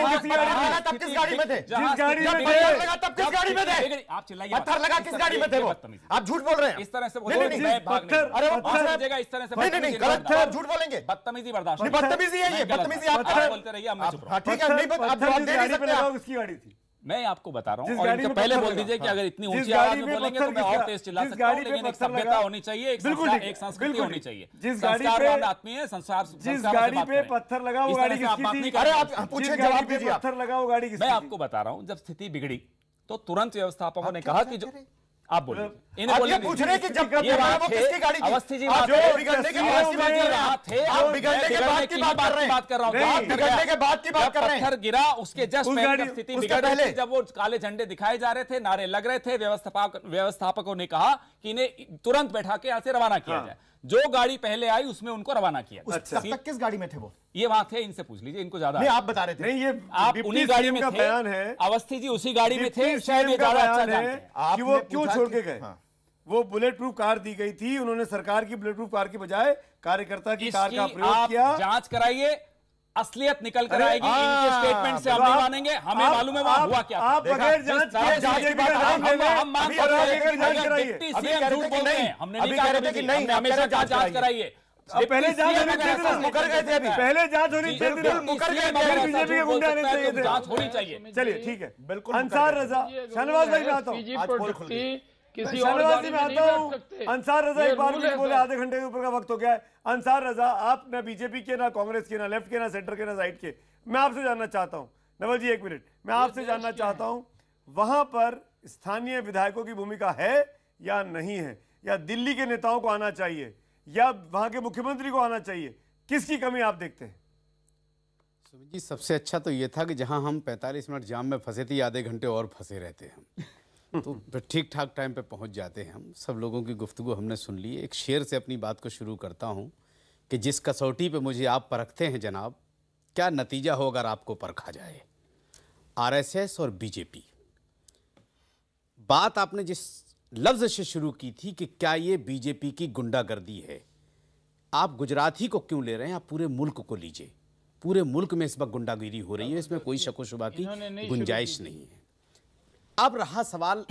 किस गाड़ी में थे? जिस गाड़ी में लगा तब किस गाड़ी में थे? आप चिल्लाइए, पत्थर लगा किस गाड़ी में थे? वो आप झूठ बोल रहे हैं। इस तरह से अरे वो इस तरह से नहीं गलत है, झूठ बोलेंगे। बदतमीजी बर्दाश्त, बदतमीजी है ये, बदतमीजी आप बोलते रहिए, हम चुप रहो। ठीक है, नहीं आप जवाब दे नहीं सकते। उसकी गाड़ी थी, मैं आपको बता रहा हूं। और इनका पहले बोल दीजिए कि अगर इतनी ऊंची आवाज में बोलेंगे तो मैं और तेज चिल्ला सकता हूं, लेकिन एक सभ्यता होनी चाहिए, एक संस्कृति होनी चाहिए। जिस गाड़ी पे आदमी है, संसार, जिस गाड़ी पे पत्थर लगा वो गाड़ी किसकी थी? अरे आप पूछे, जवाब दीजिए। पत्थर लगा वो गाड़ी किसकी? मैं आपको बता रहा हूं, जब स्थिति बिगड़ी तो तुरंत व्यवस्थापकों ने कहा कि जो आप बोलिए, इन्हें बोलिए, पूछ रहे कि जब वो किसकी गाड़ी थी? अवस्थी जी बिगड़ने के बाद की बात कर रहे हैं, बिगड़ने के बाद की बात कर रहे हैं। पत्थर गिरा उसके जस्ट पहले स्थिति बिगड़ रही थी, जब वो काले झंडे दिखाए जा रहे थे, नारे लग रहे थे। व्यवस्थापकों ने कहा कि इन्हें तुरंत बैठा के यहां से रवाना किया जाए। जो गाड़ी पहले आई उसमें उनको रवाना किया। अच्छा, तब तक किस गाड़ी में थे वो? ये वहां थे, इनसे पूछ लीजिए, इनको ज्यादा नहीं, आप बता रहे थे। नहीं, ये आप उन्हीं गाड़ी में थे, बयान है। अवस्थी जी उसी गाड़ी में थे, शायद ये ज्यादा अच्छा बयान है कि वो क्यों छोड़ के गए। वो बुलेट प्रूफ कार दी गई थी, उन्होंने सरकार की बुलेट प्रूफ कार की बजाय कार्यकर्ता की कार का प्रयोग किया। जांच कराइए, असलियत निकल कर आएगी। इनके स्टेटमेंट से हम नहीं मानेंगे, हमें मालूम है वहां हुआ क्या। आप बगैर जांच हम मांग डिप्टी सीएम झूठ बोल रहे हैं, हमने नहीं कहा, हमेशा जांच कराइए। पहले जांच मुकर गए थे, अभी पहले जांच होनी चाहिए, मुकर गए, बीजेपी के गुंडे आने चाहिए थे, जांच होनी चाहिए। चलिए ठीक है, बिल्कुल। अंसार रजा, शाहनवाज भाई में आता हूँ, शाहनवाजी में आता हूँ। अंसार रजा एक बार भी बोले, आधे घंटे के ऊपर का वक्त हो गया है। अंसार रजा, आप ना बीजेपी के, ना कांग्रेस के, ना लेफ्ट के, ना सेंटर के, ना राइट के, मैं आपसे जानना चाहता हूँ, नवल जी एक मिनट, मैं आपसे जानना चाहता हूँ, वहां पर स्थानीय विधायकों की भूमिका है या नहीं है, या दिल्ली के नेताओं को आना चाहिए, या वहां के मुख्यमंत्री को आना चाहिए, किसकी कमी आप देखते हैं? सुमित जी, सबसे अच्छा तो ये था कि जहां हम 45 मिनट जाम में फंसे थे, आधे घंटे और फंसे रहते हम, तो फिर ठीक ठाक टाइम पे पहुंच जाते हैं हम। सब लोगों की गुफ्तगू हमने सुन ली। एक शेर से अपनी बात को शुरू करता हूं कि जिस कसौटी पे मुझे आप परखते हैं जनाब, क्या नतीजा हो अगर आपको परखा जाए। आरएसएस और बीजेपी, बात आपने जिस लफ्ज़ से शुरू की थी कि क्या ये बीजेपी की गुंडागर्दी है, आप गुजरात ही को क्यों ले रहे हैं, आप पूरे मुल्क को लीजिए। पूरे मुल्क में इस वक्त गुंडागिरी हो रही है, इसमें कोई शक व शुबा की गुंजाइश नहीं है। अब रहा सवाल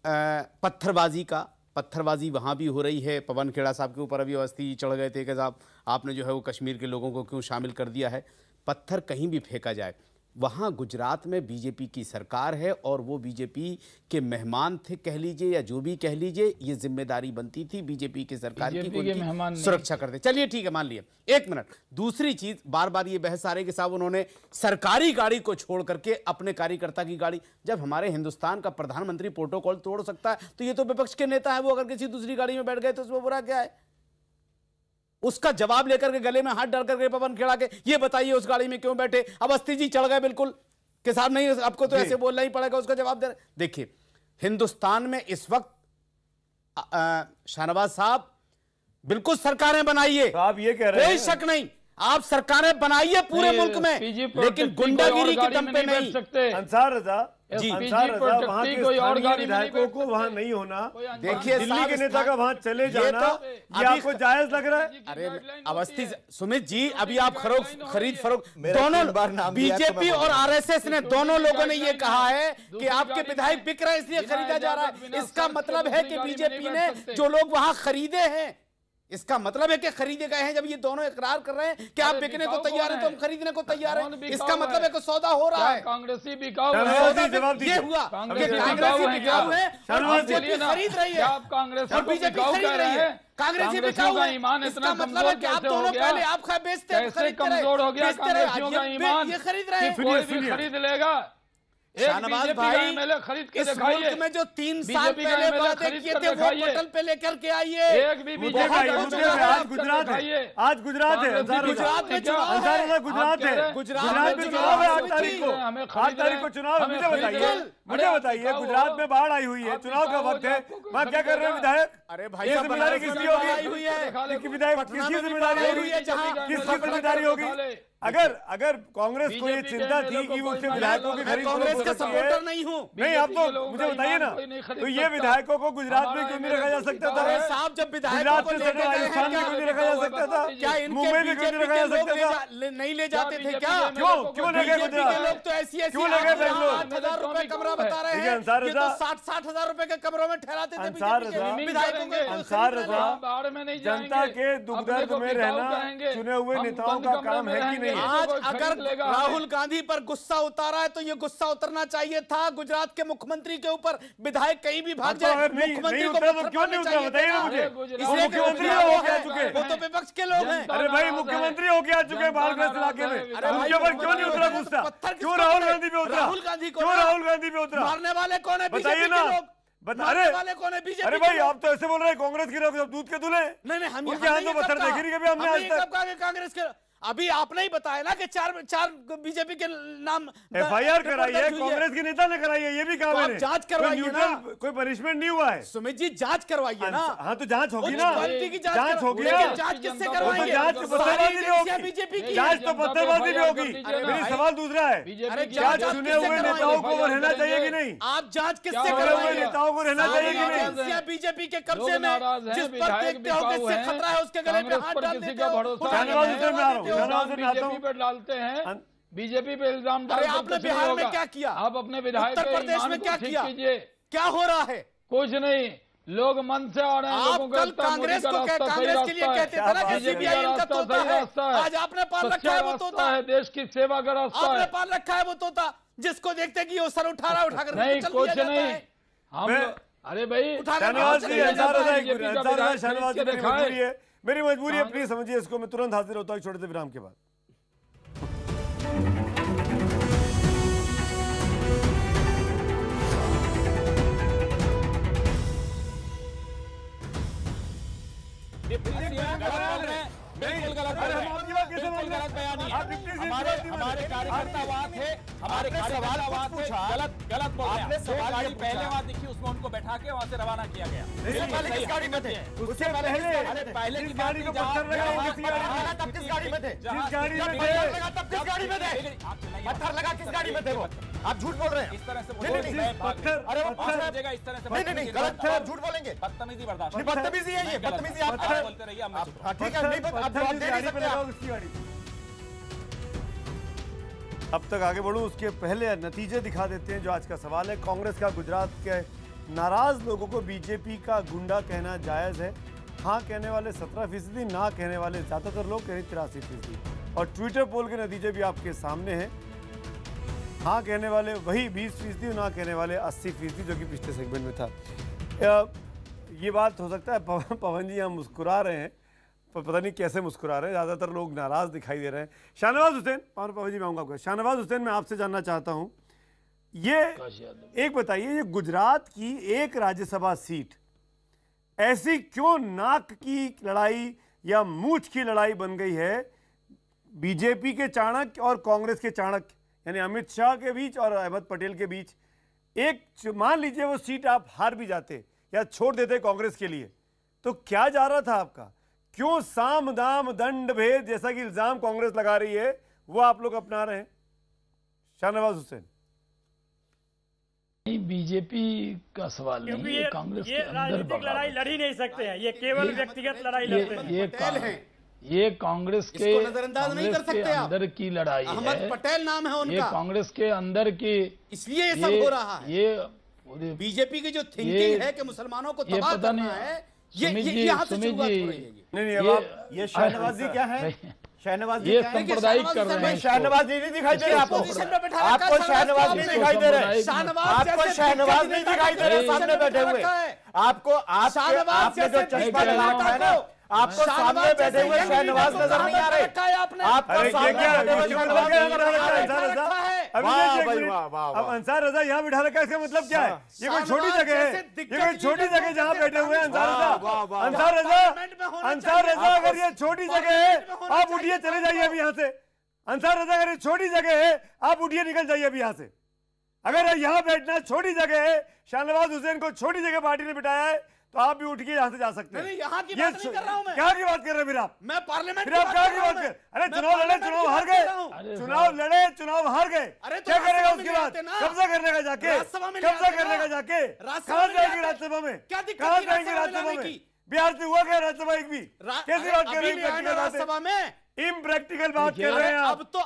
पत्थरबाजी का, पत्थरबाजी वहाँ भी हो रही है। पवन खेड़ा साहब के ऊपर अभी अवस्थी चढ़ गए थे कि साहब आपने जो है वो कश्मीर के लोगों को क्यों शामिल कर दिया है। पत्थर कहीं भी फेंका जाए, वहाँ गुजरात में बीजेपी की सरकार है और वो बीजेपी के मेहमान थे कह लीजिए, या जो भी कह लीजिए, ये जिम्मेदारी बनती थी बीजेपी की सरकार की सुरक्षा करते। चलिए ठीक है, मान लिया। एक मिनट, दूसरी चीज, बार बार ये बहस आ रही है कि साहब उन्होंने सरकारी गाड़ी को छोड़ करके अपने कार्यकर्ता की गाड़ी, जब हमारे हिंदुस्तान का प्रधानमंत्री प्रोटोकॉल तोड़ सकता है तो ये तो विपक्ष के नेता है, वो अगर किसी दूसरी गाड़ी में बैठ गए तो उसमें बुरा क्या है। उसका जवाब लेकर के गले में हाथ डाल करके पवन खेड़ा के ये बताइए उस गाड़ी में क्यों बैठे। अवस्थी जी चढ़ गए बिल्कुल कि साहब नहीं, आपको तो ऐसे बोलना ही पड़ेगा, उसका जवाब दे रहे। देखिए हिंदुस्तान में इस वक्त शाहनवाज साहब बिल्कुल सरकारें बनाइए, तो आप ये कह रहे हैं, कोई शक नहीं, आप सरकारें बनाइए पूरे मुल्क में, लेकिन गुंडागिरी की दम पे नहीं। अंसार रजा जी, अंसार रजा, वहाँ के स्थानीय विधायकों को वहाँ नहीं होना, देखिए दिल्ली के नेता का वहाँ चले जाना, ये आपको जायज लग रहा है? अरे अवस्थी सुमित जी, अभी आप खरीद फरोख्त दोनों, बीजेपी और आरएसएस ने दोनों लोगों ने ये कहा है कि आपके विधायक बिक रहे इसलिए खरीदा जा रहा है। इसका मतलब है कि बीजेपी ने जो लोग वहां खरीदे हैं, इसका मतलब है कि खरीदे गए हैं। जब ये दोनों इकरार कर रहे हैं कि आप बिकने को तैयार हैं तो हम खरीदने को तैयार हैं, इसका मतलब है कि सौदा हो रहा है। कांग्रेसी बिकाऊ है, ये हुआ कि कांग्रेसी बिकाऊ है और बीजेपी खरीद रही है, कांग्रेस और बीजेपी खरीद रही है, कांग्रेसी बिकाऊ है। इसका मतलब है कि आप दोनों पहले आप बेचते हैं, कमजोर हो गया कांग्रेसियों का ईमान, ये खरीद रहे हैं, कोई भी खरीद लेगा। शाहनवाज भाई, खरीद के इस मुल्क में जो 3 साल पहले वादे किए थे वो पोर्टल पे लेकर के आइए। एक भी बीजेपी आज गुजरात है, आज गुजरात है, गुजरात में चुनाव है, गुजरात है, गुजरात में चुनाव है 8 तारीख को, 8 तारीख को चुनाव है। मुझे बताइए गुजरात में बाढ़ आई हुई है, चुनाव का वक्त है, वहाँ क्या कर रहे हैं विधायक? अरे भाई जिम्मेदारी किसकी होगी? विधायक किसकी जिम्मेदारी होगी? किसकी जिम्मेदारी होगी? अगर कांग्रेस को ये चिंता थी कि वो उसके विधायकों की खरीद कांग्रेस का सपोर्टर नहीं हूँ, नहीं आप तो मुझे बताइए ना, तो ये विधायकों को गुजरात में क्यों नहीं रखा जा सकता था? साहब जब गुजरात से सटे राजस्थान में क्यों नहीं रखा जा सकता था? क्या मुंबई में क्यों नहीं रखा जा सकता था? नहीं ले जाते थे क्या? क्यों ले गए गुजरात? लोग तो ऐसी क्यों ले गए बेंगलोर? 8,000 रुपए कमरा बता रहे हैं, ये तो 60,000 रुपए के कमरों में ठहराते थे विधायकों को। अंसार रजा, जनता के दुख दर्द में रहना चुने हुए नेताओं का काम है कि नहीं? आज अगर राहुल गांधी पर गुस्सा उतारा है तो ये गुस्सा उतरना चाहिए था गुजरात के मुख्यमंत्री के ऊपर। विधायक कहीं भी भाग जाए, मुख्यमंत्री को क्यों नहीं उतरा बताइए ना मुझे। मुख्यमंत्री हो गया चुके, वो तो विपक्ष के लोग हैं। अरे भाई मुख्यमंत्री हो गया चुके बाढ़ग्रस्त इलाके में, उनके ऊपर क्यों नहीं उतरा गुस्सा? क्यों राहुल गांधी पे उतरा? राहुल गांधी को, क्यों राहुल गांधी पे उतरा? मारने वाले कौन है? बताइए ना, अरे भाई आप तो ऐसे बोल रहे हैं कांग्रेस के लोग दूध के दूल्हे। नहीं हम उनके हाथ में पत्थर देखे नहीं कभी हमने आज तक। कांग्रेस के अभी आपने ही बताया ना कि चार बीजेपी के नाम FIR कराई है, कांग्रेस के नेता ने कराई है, ये भी कहा मैंने। जांच करवाइए ना, कोई पनिशमेंट नहीं हुआ है। सुमित जी जांच करवाइए ना। हाँ तो जांच होगी ना, जांच होगी। जांच किससे करवाएंगे? जांच तो पत्थरबाजी भी होगी, बीजेपी की जांच तो पत्थरबाजी भी होगी। मेरी सवाल दूसरा है, क्या चुने हुए नेताओं को रहना चाहिए कि नहीं? आप जांच किससे करवाएंगे? नेताओं को रहना चाहिए कि नहीं? बीजेपी के कब्जे में जिस पर देखते हो किससे खतरा है उसके गले पे हाथ डाल देते हो। बीजेपी पे डालते हैं, बीजेपी पे इल्जाम डालते हैं। आपने बिहार में क्या किया? आप अपने विधायक उत्तर प्रदेश में क्या किया? क्या हो रहा है? कुछ नहीं, लोग मन से आ रहे हैं। लोगों को कांग्रेस के लिए कहते थे ना कि सीबीआई इनका तोता है। आज आपने पाल रखा है वो तोता है, देश की सेवा का रास्ता आपने पाल रखा है वो तोता, जिसको देखते कि वो सर उठाकर नहीं, कुछ नहीं। हम अरे भाई मेरी मजबूरी है, प्लीज समझिए इसको। मैं तुरंत हाजिर होता हूँ छोटे से विराम के बाद। बिल्कुल गलत बयानी है। हमारे कार्यकर्ता वहां थे, हमारे कार्यकर्ता वहां थे, गलत बोल रहे हैं। जो गाड़ी पहले वहां दिखी उसमें उनको बैठा के वहां से रवाना किया गया। किस गाड़ी में थे? उससे पहले की गाड़ी को पत्थर लगा, तब किस गाड़ी में थे? जिस गाड़ी में थे तब किस गाड़ी में थे? पत्थर लगा किस गाड़ी में थे वो? आप झूठ बोल रहे हैं। इस तरह से पत्थर, अरे वो पत्थर इस तरह से नहीं गलत है, आप झूठ बोलेंगे। बदतमीजी बर्दाश्त नहीं, बदतमीजी है ये, बदतमीजी आप बोलते रहिए। ठीक है, नहीं आप जवाब दे नहीं सकते आप। अब तक आगे बढ़ूं उसके पहले नतीजे दिखा देते हैं जो आज का सवाल है। कांग्रेस का गुजरात के नाराज लोगों को बीजेपी का गुंडा कहना जायज है? हाँ कहने वाले 17%, ना कहने वाले ज्यादातर लोग कह रहे 83%। और ट्विटर पोल के नतीजे भी आपके सामने हैं। हाँ कहने वाले वही 20%, ना कहने वाले 80%, जो कि पिछले सेगमेंट में था। ये बात हो सकता है पवन जी यहाँ मुस्कुरा रहे हैं, पर पता नहीं कैसे मुस्कुरा रहे हैं, ज़्यादातर लोग नाराज़ दिखाई दे रहे हैं। शाहनवाज हुसैन, और पवन जी मैं आऊँगा आपका। शाहनवाज हुसैन, मैं आपसे जानना चाहता हूँ, ये एक बताइए, ये गुजरात की एक राज्यसभा सीट ऐसी क्यों नाक की लड़ाई या मूछ की लड़ाई बन गई है बीजेपी के चाणक्य और कांग्रेस के चाणक्य, यानी अमित शाह के बीच और अहमद पटेल के बीच? एक मान लीजिए वो सीट आप हार भी जाते या छोड़ देते कांग्रेस के लिए, तो क्या जा रहा था आपका? क्यों साम दाम दंड भेद जैसा कि इल्जाम कांग्रेस लगा रही है वो आप लोग अपना रहे हैं? शाहनवाज हुसैन। बीजेपी का सवाल नहीं, ये कांग्रेस के अंदर राजनीतिक लड़ाई लड़ ही नहीं सकते हैं, ये केवल व्यक्तिगत लड़ाई लड़ते हैं। ये कांग्रेस के नजरअंदाज नहीं कर सकते आप। अंदर की लड़ाई है। अहमद पटेल नाम है उनका। ये कांग्रेस के अंदर की, इसलिए ये सब हो रहा है। ये बीजेपी की जो थिंकिंग है कि मुसलमानों को तबाह करना है, ये यहाँ से शुरुआत हो रही है। नहीं अब ये शाहनवाज जी क्या है? शाहनवाज जी ये सांप्रदायिक कर रहे हैं। शाहनवाज नहीं दिखाई दे रहे आपको? आपको शाहनवाज नहीं दिखाई दे रहे? आपको शाहनवाज नहीं दिखाई दे रहे सामने बैठे हुए? आपको आपने जो चश्मा लगा रखा है ना, आपको सामने बैठे हुए शाहनवाज नजर नहीं आ रहे? आपको अब अंसार रजा यहाँ बिठा रखा है, इसका मतलब क्या है? ये कोई छोटी जगह है? ये कोई छोटी जगह जहाँ बैठे हुए हैं अंसार रजा? अंसार रजा अगर ये छोटी जगह है आप उठिए चले जाइए अभी यहाँ से। अंसार रजा अगर ये छोटी जगह है आप उठिए निकल जाइए अभी यहाँ से। अगर यहाँ बैठना छोटी जगह है, शाहनवाज हुसैन को छोटी जगह पार्टी ने बिठाया है, तो आप भी उठ के यहाँ से जा सकते हैं। यहाँ की बात नहीं कर रहा हूँ मैं। क्या की बात कर रहे हैं फिर आप? मैं पार्लियामेंट फिर आप क्या की बात कर? अरे चुनाव लड़े, चुनाव हार गए, चुनाव लड़े, चुनाव हार गए, क्या करेगा उसके बाद? कब्जा करने का जाके, कब्जा करने का जाके कहाँ जाएंगे राज्यसभा में? कहाँ जाएंगे राज्यसभा में? बिहार से हुआ क्या राज्यसभा एक भी? कैसी बात कर रहे हैं राज्यसभा में? इम्प्रैक्टिकल बात कर रहे हैं आप। अब तो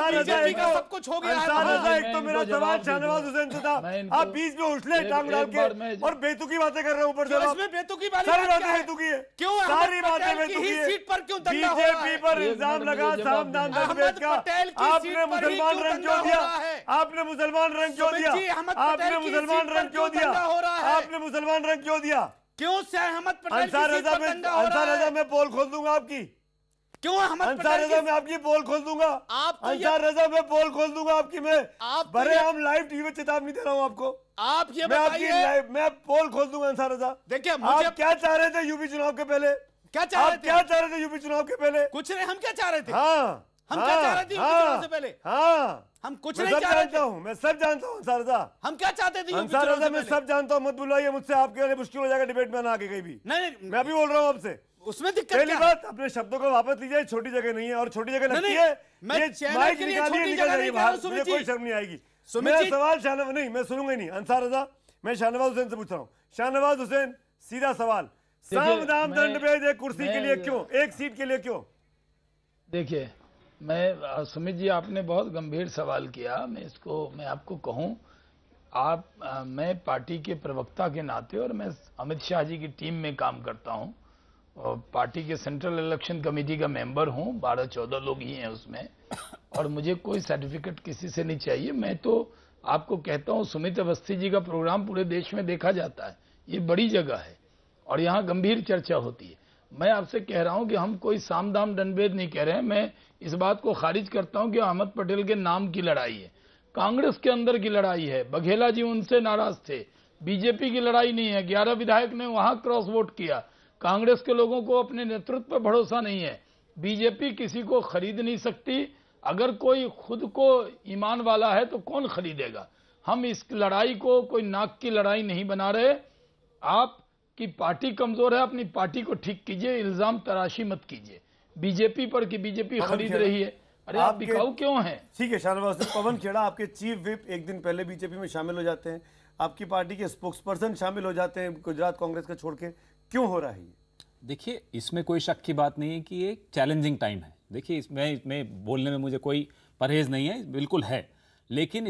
बीजेपी का सब कुछ हो गया है। एक तो मेरा सवाल शाहनवाज हुसैन से था, आप बीच में उछले टांग डाल के और बेतुकी बातें कर रहे हैं ऊपर से। इसमें बेतुकी वाली सारी बातें बेतुकी है, क्यों? सारी बातें बेतुकी है। सीट पर क्यों दंगा हो रहा है? बीजेपी पर इल्जाम लगा साम दाम दंड का। आपने मुसलमान रंग क्यों दिया? आपने मुसलमान रंग क्यों दिया? आपने मुसलमान रंग क्यों दिया? आपने मुसलमान रंग क्यों दिया? क्यों से अहमद पटेल अंसार रजा में पोल खोल दूंगा आपकी। क्यों अंसार रजा में आपकी पोल खोल दूंगा। अंसार रजा में पोल खोल दूंगा आपकी। मैं बड़े हम लाइव टीवी में चेतावनी दे रहा हूँ आपको। आप ये बताइए, मैं पोल खोल दूंगा अंसार रजा। देखिए आप क्या चाह रहे थे यूपी चुनाव के पहले? क्या चाह रहे थे? क्या चाह रहे थे यूपी चुनाव के पहले? कुछ नहीं, हम क्या चाह रहे थे? हाँ, हम क्या चाह रहे थे यूपी चुनाव से पहले? हाँ, हम कुछ नहीं चाह रहे थे। मैं सब जानता हूँ अंसार रजा। हम क्या चाहते थे यूपी चुनाव से पहले? मैं सब जानता हूँ, मत बुलाइए मुझसे, आपके लिए मुश्किल हो जाएगा डिबेट में ना आके कहीं भी। नहीं, मैं अभी बोल रहा हूँ आपसे, उसमें दिक्कत पहली बात अपने शब्दों को वापस लीजिए, छोटी जगह नहीं है और छोटी जगह लगती है। मैं चैनल के लिए छोटी जगह नहीं कह रहा हूं, सुमित जी। कोई शर्म नहीं आएगी। मेरा सवाल शाहनवाज नहीं, मैं सुनूंगा ही नहीं। अंसार रजा, मैं शाहनवाज हुसैन से पूछ रहा हूँ। शाहनवाज हुसैन, सीधा सवाल, साम दाम दंड भेद एक कुर्सी के लिए क्यों, एक सीट के लिए क्यों? देखिए, मैं सुमित जी, आपने बहुत गंभीर सवाल किया। मैं आपको कहूं, मैं पार्टी के प्रवक्ता के नाते, और मैं अमित शाह जी की टीम में काम करता हूं और पार्टी के सेंट्रल इलेक्शन कमेटी का मेंबर हूं, 12-14 लोग ही हैं उसमें, और मुझे कोई सर्टिफिकेट किसी से नहीं चाहिए। मैं तो आपको कहता हूं, सुमित अवस्थी जी का प्रोग्राम पूरे देश में देखा जाता है, ये बड़ी जगह है और यहाँ गंभीर चर्चा होती है। मैं आपसे कह रहा हूं कि हम कोई साम दाम दंडभेद नहीं कह रहे हैं। मैं इस बात को खारिज करता हूं कि अहमद पटेल के नाम की लड़ाई है, कांग्रेस के अंदर की लड़ाई है। बघेला जी उनसे नाराज थे, बीजेपी की लड़ाई नहीं है। 11 विधायक ने वहां क्रॉस वोट किया। कांग्रेस के लोगों को अपने नेतृत्व पर भरोसा नहीं है। बीजेपी किसी को खरीद नहीं सकती। अगर कोई खुद को ईमान वाला है तो कौन खरीदेगा? हम इस लड़ाई को कोई नाक की लड़ाई नहीं बना रहे। आपकी पार्टी कमजोर है, अपनी पार्टी को ठीक कीजिए, इल्जाम तराशी मत कीजिए बीजेपी पर कि बीजेपी खरीद रही है। अरे आप बिकाऊ क्यों हैं? ठीक है शाहनवाज, पवन खेड़ा आपके चीफ विप एक दिन पहले बीजेपी में शामिल हो जाते हैं, आपकी पार्टी के स्पोक्स पर्सन शामिल हो जाते हैं गुजरात कांग्रेस का छोड़ के, क्यों हो रहा है ये? देखिए, इसमें कोई शक की बात नहीं है कि ये चैलेंजिंग टाइम है। देखिए, इसमें बोलने में मुझे कोई परहेज नहीं है, बिल्कुल है, लेकिन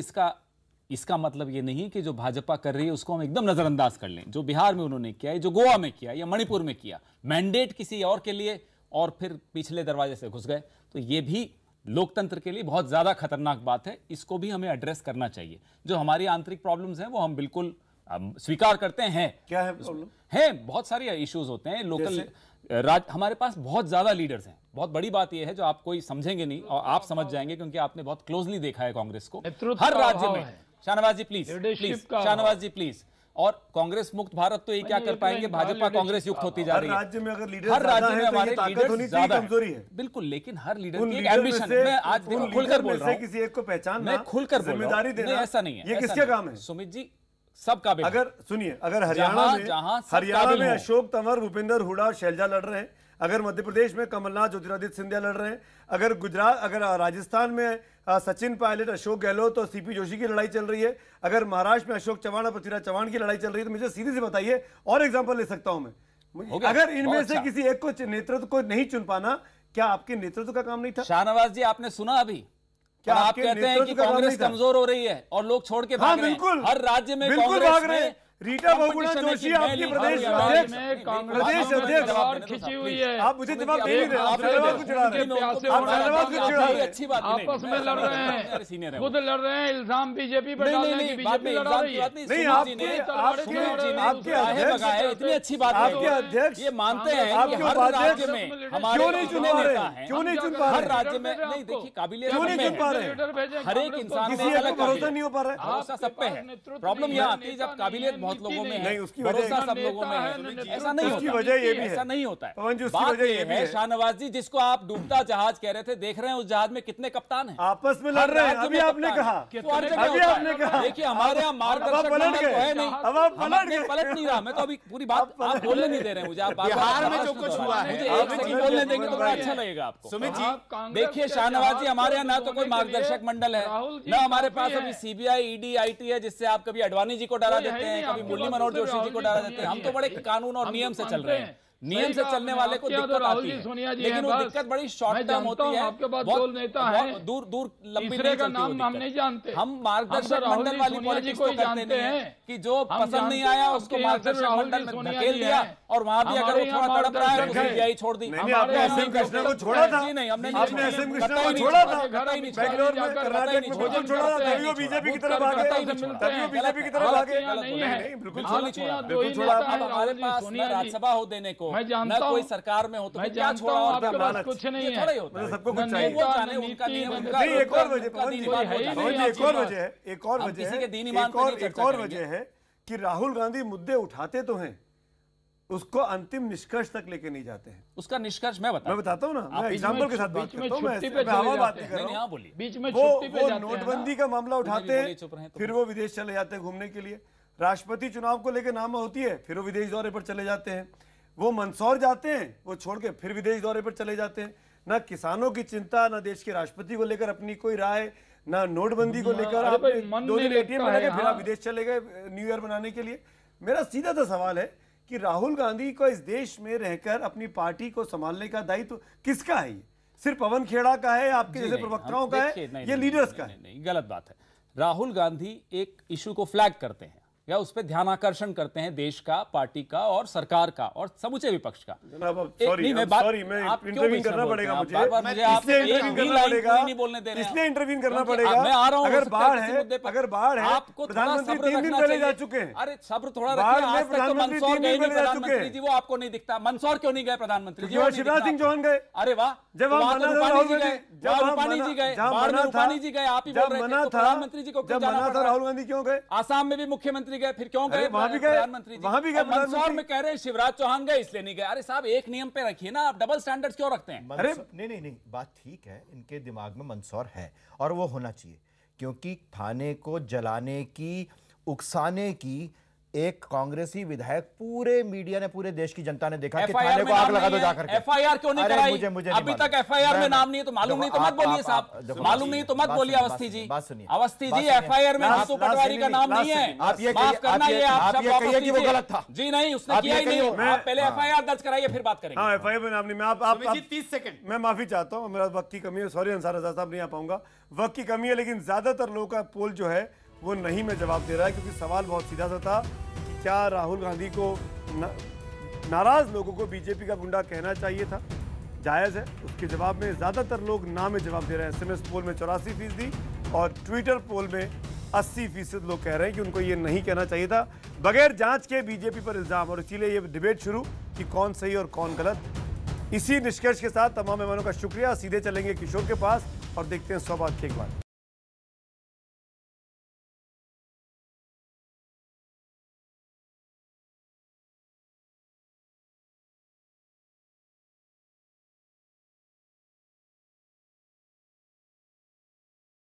इसका मतलब ये नहीं कि जो भाजपा कर रही है उसको हम एकदम नजरअंदाज कर लें। जो बिहार में उन्होंने किया है, जो गोवा में किया या मणिपुर में किया, मैंडेट किसी और के लिए और फिर पिछले दरवाजे से घुस गए, तो ये भी लोकतंत्र के लिए बहुत ज्यादा खतरनाक बात है। इसको भी हमें एड्रेस करना चाहिए। जो हमारी आंतरिक प्रॉब्लम्स हैं वो हम बिल्कुल स्वीकार करते हैं। क्या है प्रॉब्लम? है, बहुत सारे इश्यूज होते हैं लोकल। हमारे पास बहुत ज्यादा लीडर्स हैं। बहुत बड़ी बात यह है जो आप कोई समझेंगे नहीं और आप समझ जाएंगे क्योंकि आपने बहुत क्लोजली देखा है कांग्रेस को हर राज्य में। शाहनवाज जी प्लीज, शाहनवाज जी प्लीज। और कांग्रेस मुक्त भारत तो ये क्या कर पाएंगे? भाजपा कांग्रेस युक्त होती जा रही है। हर राज्य में अगर लीडर हर राज्य में हमारे लीडर ज्यादा कमजोरी है, बिल्कुल, लेकिन हर लीडर की एक एम्बिशन है। मैं आज खुलकर बोल रहा हूं, किसी एक को पहचानना, मैं खुलकर जिम्मेदारी देना, ऐसा नहीं है। ये किसका काम है? सुमित जी, सबका। अगर सुनिए, अगर हरियाणा में अशोक तंवर, भूपेंद्र हुड्डा और शैलजा लड़ रहे हैं, अगर मध्य प्रदेश में कमलनाथ, ज्योतिरादित्य सिंधिया लड़ रहे हैं, अगर राजस्थान में सचिन पायलट, अशोक गहलोत और सीपी जोशी की लड़ाई चल रही है, अगर महाराष्ट्र में अशोक चव्हाण और पृथ्वीराज चव्हाण की लड़ाई चल रही है, तो मुझे सीधी सी बताइए और एग्जांपल ले सकता हूं मैं। अगर इनमें से किसी एक को नेतृत्व को नहीं चुन पाना, क्या आपके नेतृत्व का काम नहीं था? शाहनवाज जी, आपने सुना अभी क्या आप कहते हैं कि कांग्रेस कमजोर हो रही है और लोग छोड़ के भाग रहे हैं? हर राज्य में कांग्रेस में रीटा बहुगुणा जोशी आपकी प्रदेश अध्यक्ष खिंची हुई है। आप मुझे जवाब नहीं दे रहे, आप शाहनवाज को चिढ़ा रहे हैं, अच्छी बात आपस में लड़ रहे हैं, खुद लड़ रहे हैं, इल्जाम बीजेपी पर डालने की बीजेपी लड़ा रही है। नहीं, इतनी अच्छी बात आपके अध्यक्ष ये मानते हैं कि हर राज्य में हमारे क्यों नहीं चुन पा रहे? क्यों नहीं चुन पा रहे? हर राज्य में नहीं, देखिए काबिलियत क्यों नहीं चुन पा रहे? हर एक इंसान किसी एक को भरोसा नहीं हो पा रहा है। भरोसा सब पे है। प्रॉब्लम यह आती है जब काबिलियत बहुत लोगों में है, भरोसा सब लोगों में है। ऐसा नहीं होता, वजह ये भी है, ऐसा नहीं होता है। बात ये है शाहनवाज जी, जिसको आप डूबता जहाज कह रहे थे, देख रहे हैं उस जहाज में कितने कप्तान हैं, आपस में लड़ रहे हैं। अभी आपने कहा, देखिए हमारे यहाँ मार्गदर्शक मंडल तो है नहीं, अब पलट नहीं रहा। मैं तो अभी पूरी बात आप बोलने नहीं दे रहे हैं मुझे। आप बिहार में जो कुछ हुआ है, मुझे एक सेकंड बोलने देंगे तो बड़ा अच्छा लगेगा आपको। सुमित जी देखिए शाहनवाज जी, हमारे यहाँ ना तो कोई मार्गदर्शक मंडल है, ना हमारे पास अभी सीबीआई, ईडी, आईटी है जिससे आप कभी अडवाणी जी को डरा देते हैं, कभी मुरली मनोहर जोशी जी को डरा देते हैं। हम तो बड़े कानून और नियम से चल रहे हैं। नियम से चलने वाले को दिक्कत आती है, लेकिन वो दिक्कत बड़ी शॉर्ट टर्म होती है। आपके पास दो नेता हैं, दूर दूर लंबी तीसरे का नाम हम नहीं जानते। हम मार्गदर्शक मंडल वाली पॉलिटिक्स को करते हैं कि जो पसंद नहीं आया उसको मार्गदर्शक मंडल में धकेल दिया और वहां भी अगर वो थोड़ा तड़प रहा है तो सीबीआई छोड़ दी। आपने एसएम कृष्णा को छोड़ा था? जी नहीं, हमने आपने एसएम कृष्णा को छोड़ा था बेंगलोर में, कर्नाटक में, बिल्कुल छोड़ा था। तभी वो बीजेपी की तरफ भागे, तभी वो बीजेपी की तरफ भागे। नहीं, बिल्कुल छोड़ा। अब हमारे पास न राज्यसभा हो देने को, न कोई सरकार में हो, तो क्या छोड़ा? और कुछ नहीं है, सबको कुछ चाहिए। उनका नियम, एक और वजह, एक और वजह, एक और वजह, एक और वजह, एक और वजह, एक और वजह है कि राहुल गांधी मुद्दे उठाते तो हैं, किसी के दीन ईमान को नहीं चर्चा करते। एक और वजह है, एक और वजह है कि राहुल गांधी मुद्दे उठाते तो हैं, किसी के दीन ईमान को नहीं चर्चा करते। एक और वजह है, एक और वजह है कि राहुल गांधी मुद्दे उठाते तो हैं, उसको अंतिम निष्कर्ष तक लेके नहीं जाते हैं। उसका निष्कर्ष मैं बताता हूँ ना, मैं एग्जाम्पल के साथ बात करता हूँ, मैं बीच में वो नोटबंदी का मामला उठाते हैं, फिर वो विदेश चले जाते हैं घूमने के लिए। राष्ट्रपति चुनाव को लेकर नाम होती है, फिर वो विदेश दौरे पर चले जाते हैं। वो मंदसौर जाते हैं, वो छोड़ के फिर विदेश दौरे पर चले जाते हैं। ना किसानों की चिंता, ना देश के राष्ट्रपति को लेकर अपनी कोई राय, ना नोटबंदी को लेकर। आप 2 दिन ATM बना के फिर आप विदेश चले गए न्यू ईयर मनाने के लिए। मेरा सीधा सा सवाल है कि राहुल गांधी को इस देश में रहकर अपनी पार्टी को संभालने का दायित्व किसका है? ये सिर्फ पवन खेड़ा का है, आपके जैसे प्रवक्ताओं का है, ये लीडर्स का है? नहीं, गलत बात है। राहुल गांधी एक इशू को फ्लैग करते हैं या उस पर ध्यान आकर्षण करते हैं देश का, पार्टी का और सरकार का और समूचे विपक्ष का। सॉरी, मैं इंटरवीन करना पड़ेगा मुझे, इसलिए इंटरवीन करना पड़ेगा। मैं आ रहा हूं, अगर बाढ़ है, आपको प्रधानमंत्री 3 दिन पहले जा चुके हैं। अरे सब्र थोड़ा रखिए। आज तक तो मंदसौर गए नहीं प्रधानमंत्री जी, वो आपको नहीं दिखता। मंदसौर क्यों नहीं गए प्रधानमंत्री जी? शिवराज सिंह चौहान गए। अरे वाह, जब रूपानी जी गए, रूपानी जी गए, आप ही बोल रहे थे। प्रधानमंत्री जी को जब मना था राहुल गांधी क्यों गए? आसाम में भी मुख्यमंत्री गए, फिर क्यों गए? वहां भी गए, वहां भी गए। मंदसौर में कह रहे हैं शिवराज चौहान गए इसलिए नहीं गए। अरे साहब, एक नियम पे रखिए ना, आप डबल स्टैंडर्ड्स क्यों रखते हैं? अरे नहीं, बात ठीक है, इनके दिमाग में मंदसौर है और वो होना चाहिए, क्योंकि थाने को जलाने की, उकसाने की एक कांग्रेसी विधायक पूरे मीडिया ने, पूरे देश की जनता ने देखा कि थाने को आग लगा दो जाकर के। FIR क्यों नहीं कराई? अभी तक FIR में नाम नहीं है तो मालूम नहीं तो मत बोलिए साहब, मालूम नहीं तो मत बोलिए अवस्थी जी। अवस्थी जी, FIR में जीतू पटवारी का नाम नहीं है। आप ये माफ करना, ये आप ये कहिए कि वो गलत था। जी नहीं, उसने किया ही नहीं। आप पहले FIR दर्ज कराइए, फिर बात करेंगे। हाँ, FIR में नाम नहीं। मैं आप 30 सेकंड मैं माफी चाहता हूँ, मेरा वक्त की कमी है। सॉरी अंसार रजा साहब, नहीं आ पाऊंगा, वक्त की कमी है। लेकिन ज्यादातर लोगों का पोल जो है वो नहीं में जवाब दे रहा है, क्योंकि सवाल बहुत सीधा सा था। क्या राहुल गांधी को नाराज लोगों को बीजेपी का गुंडा कहना चाहिए था? जायज़ है। उसके जवाब में ज़्यादातर लोग ना में जवाब दे रहे हैं। SMS पोल में 84% और ट्विटर पोल में 80% लोग कह रहे हैं कि उनको ये नहीं कहना चाहिए था। बगैर जांच के बीजेपी पर इल्ज़ाम, और इसीलिए ये डिबेट शुरू कि कौन सही और कौन गलत। इसी निष्कर्ष के साथ तमाम मेहमानों का शुक्रिया। सीधे चलेंगे किशोर के पास और देखते हैं 100 बात के एक बार।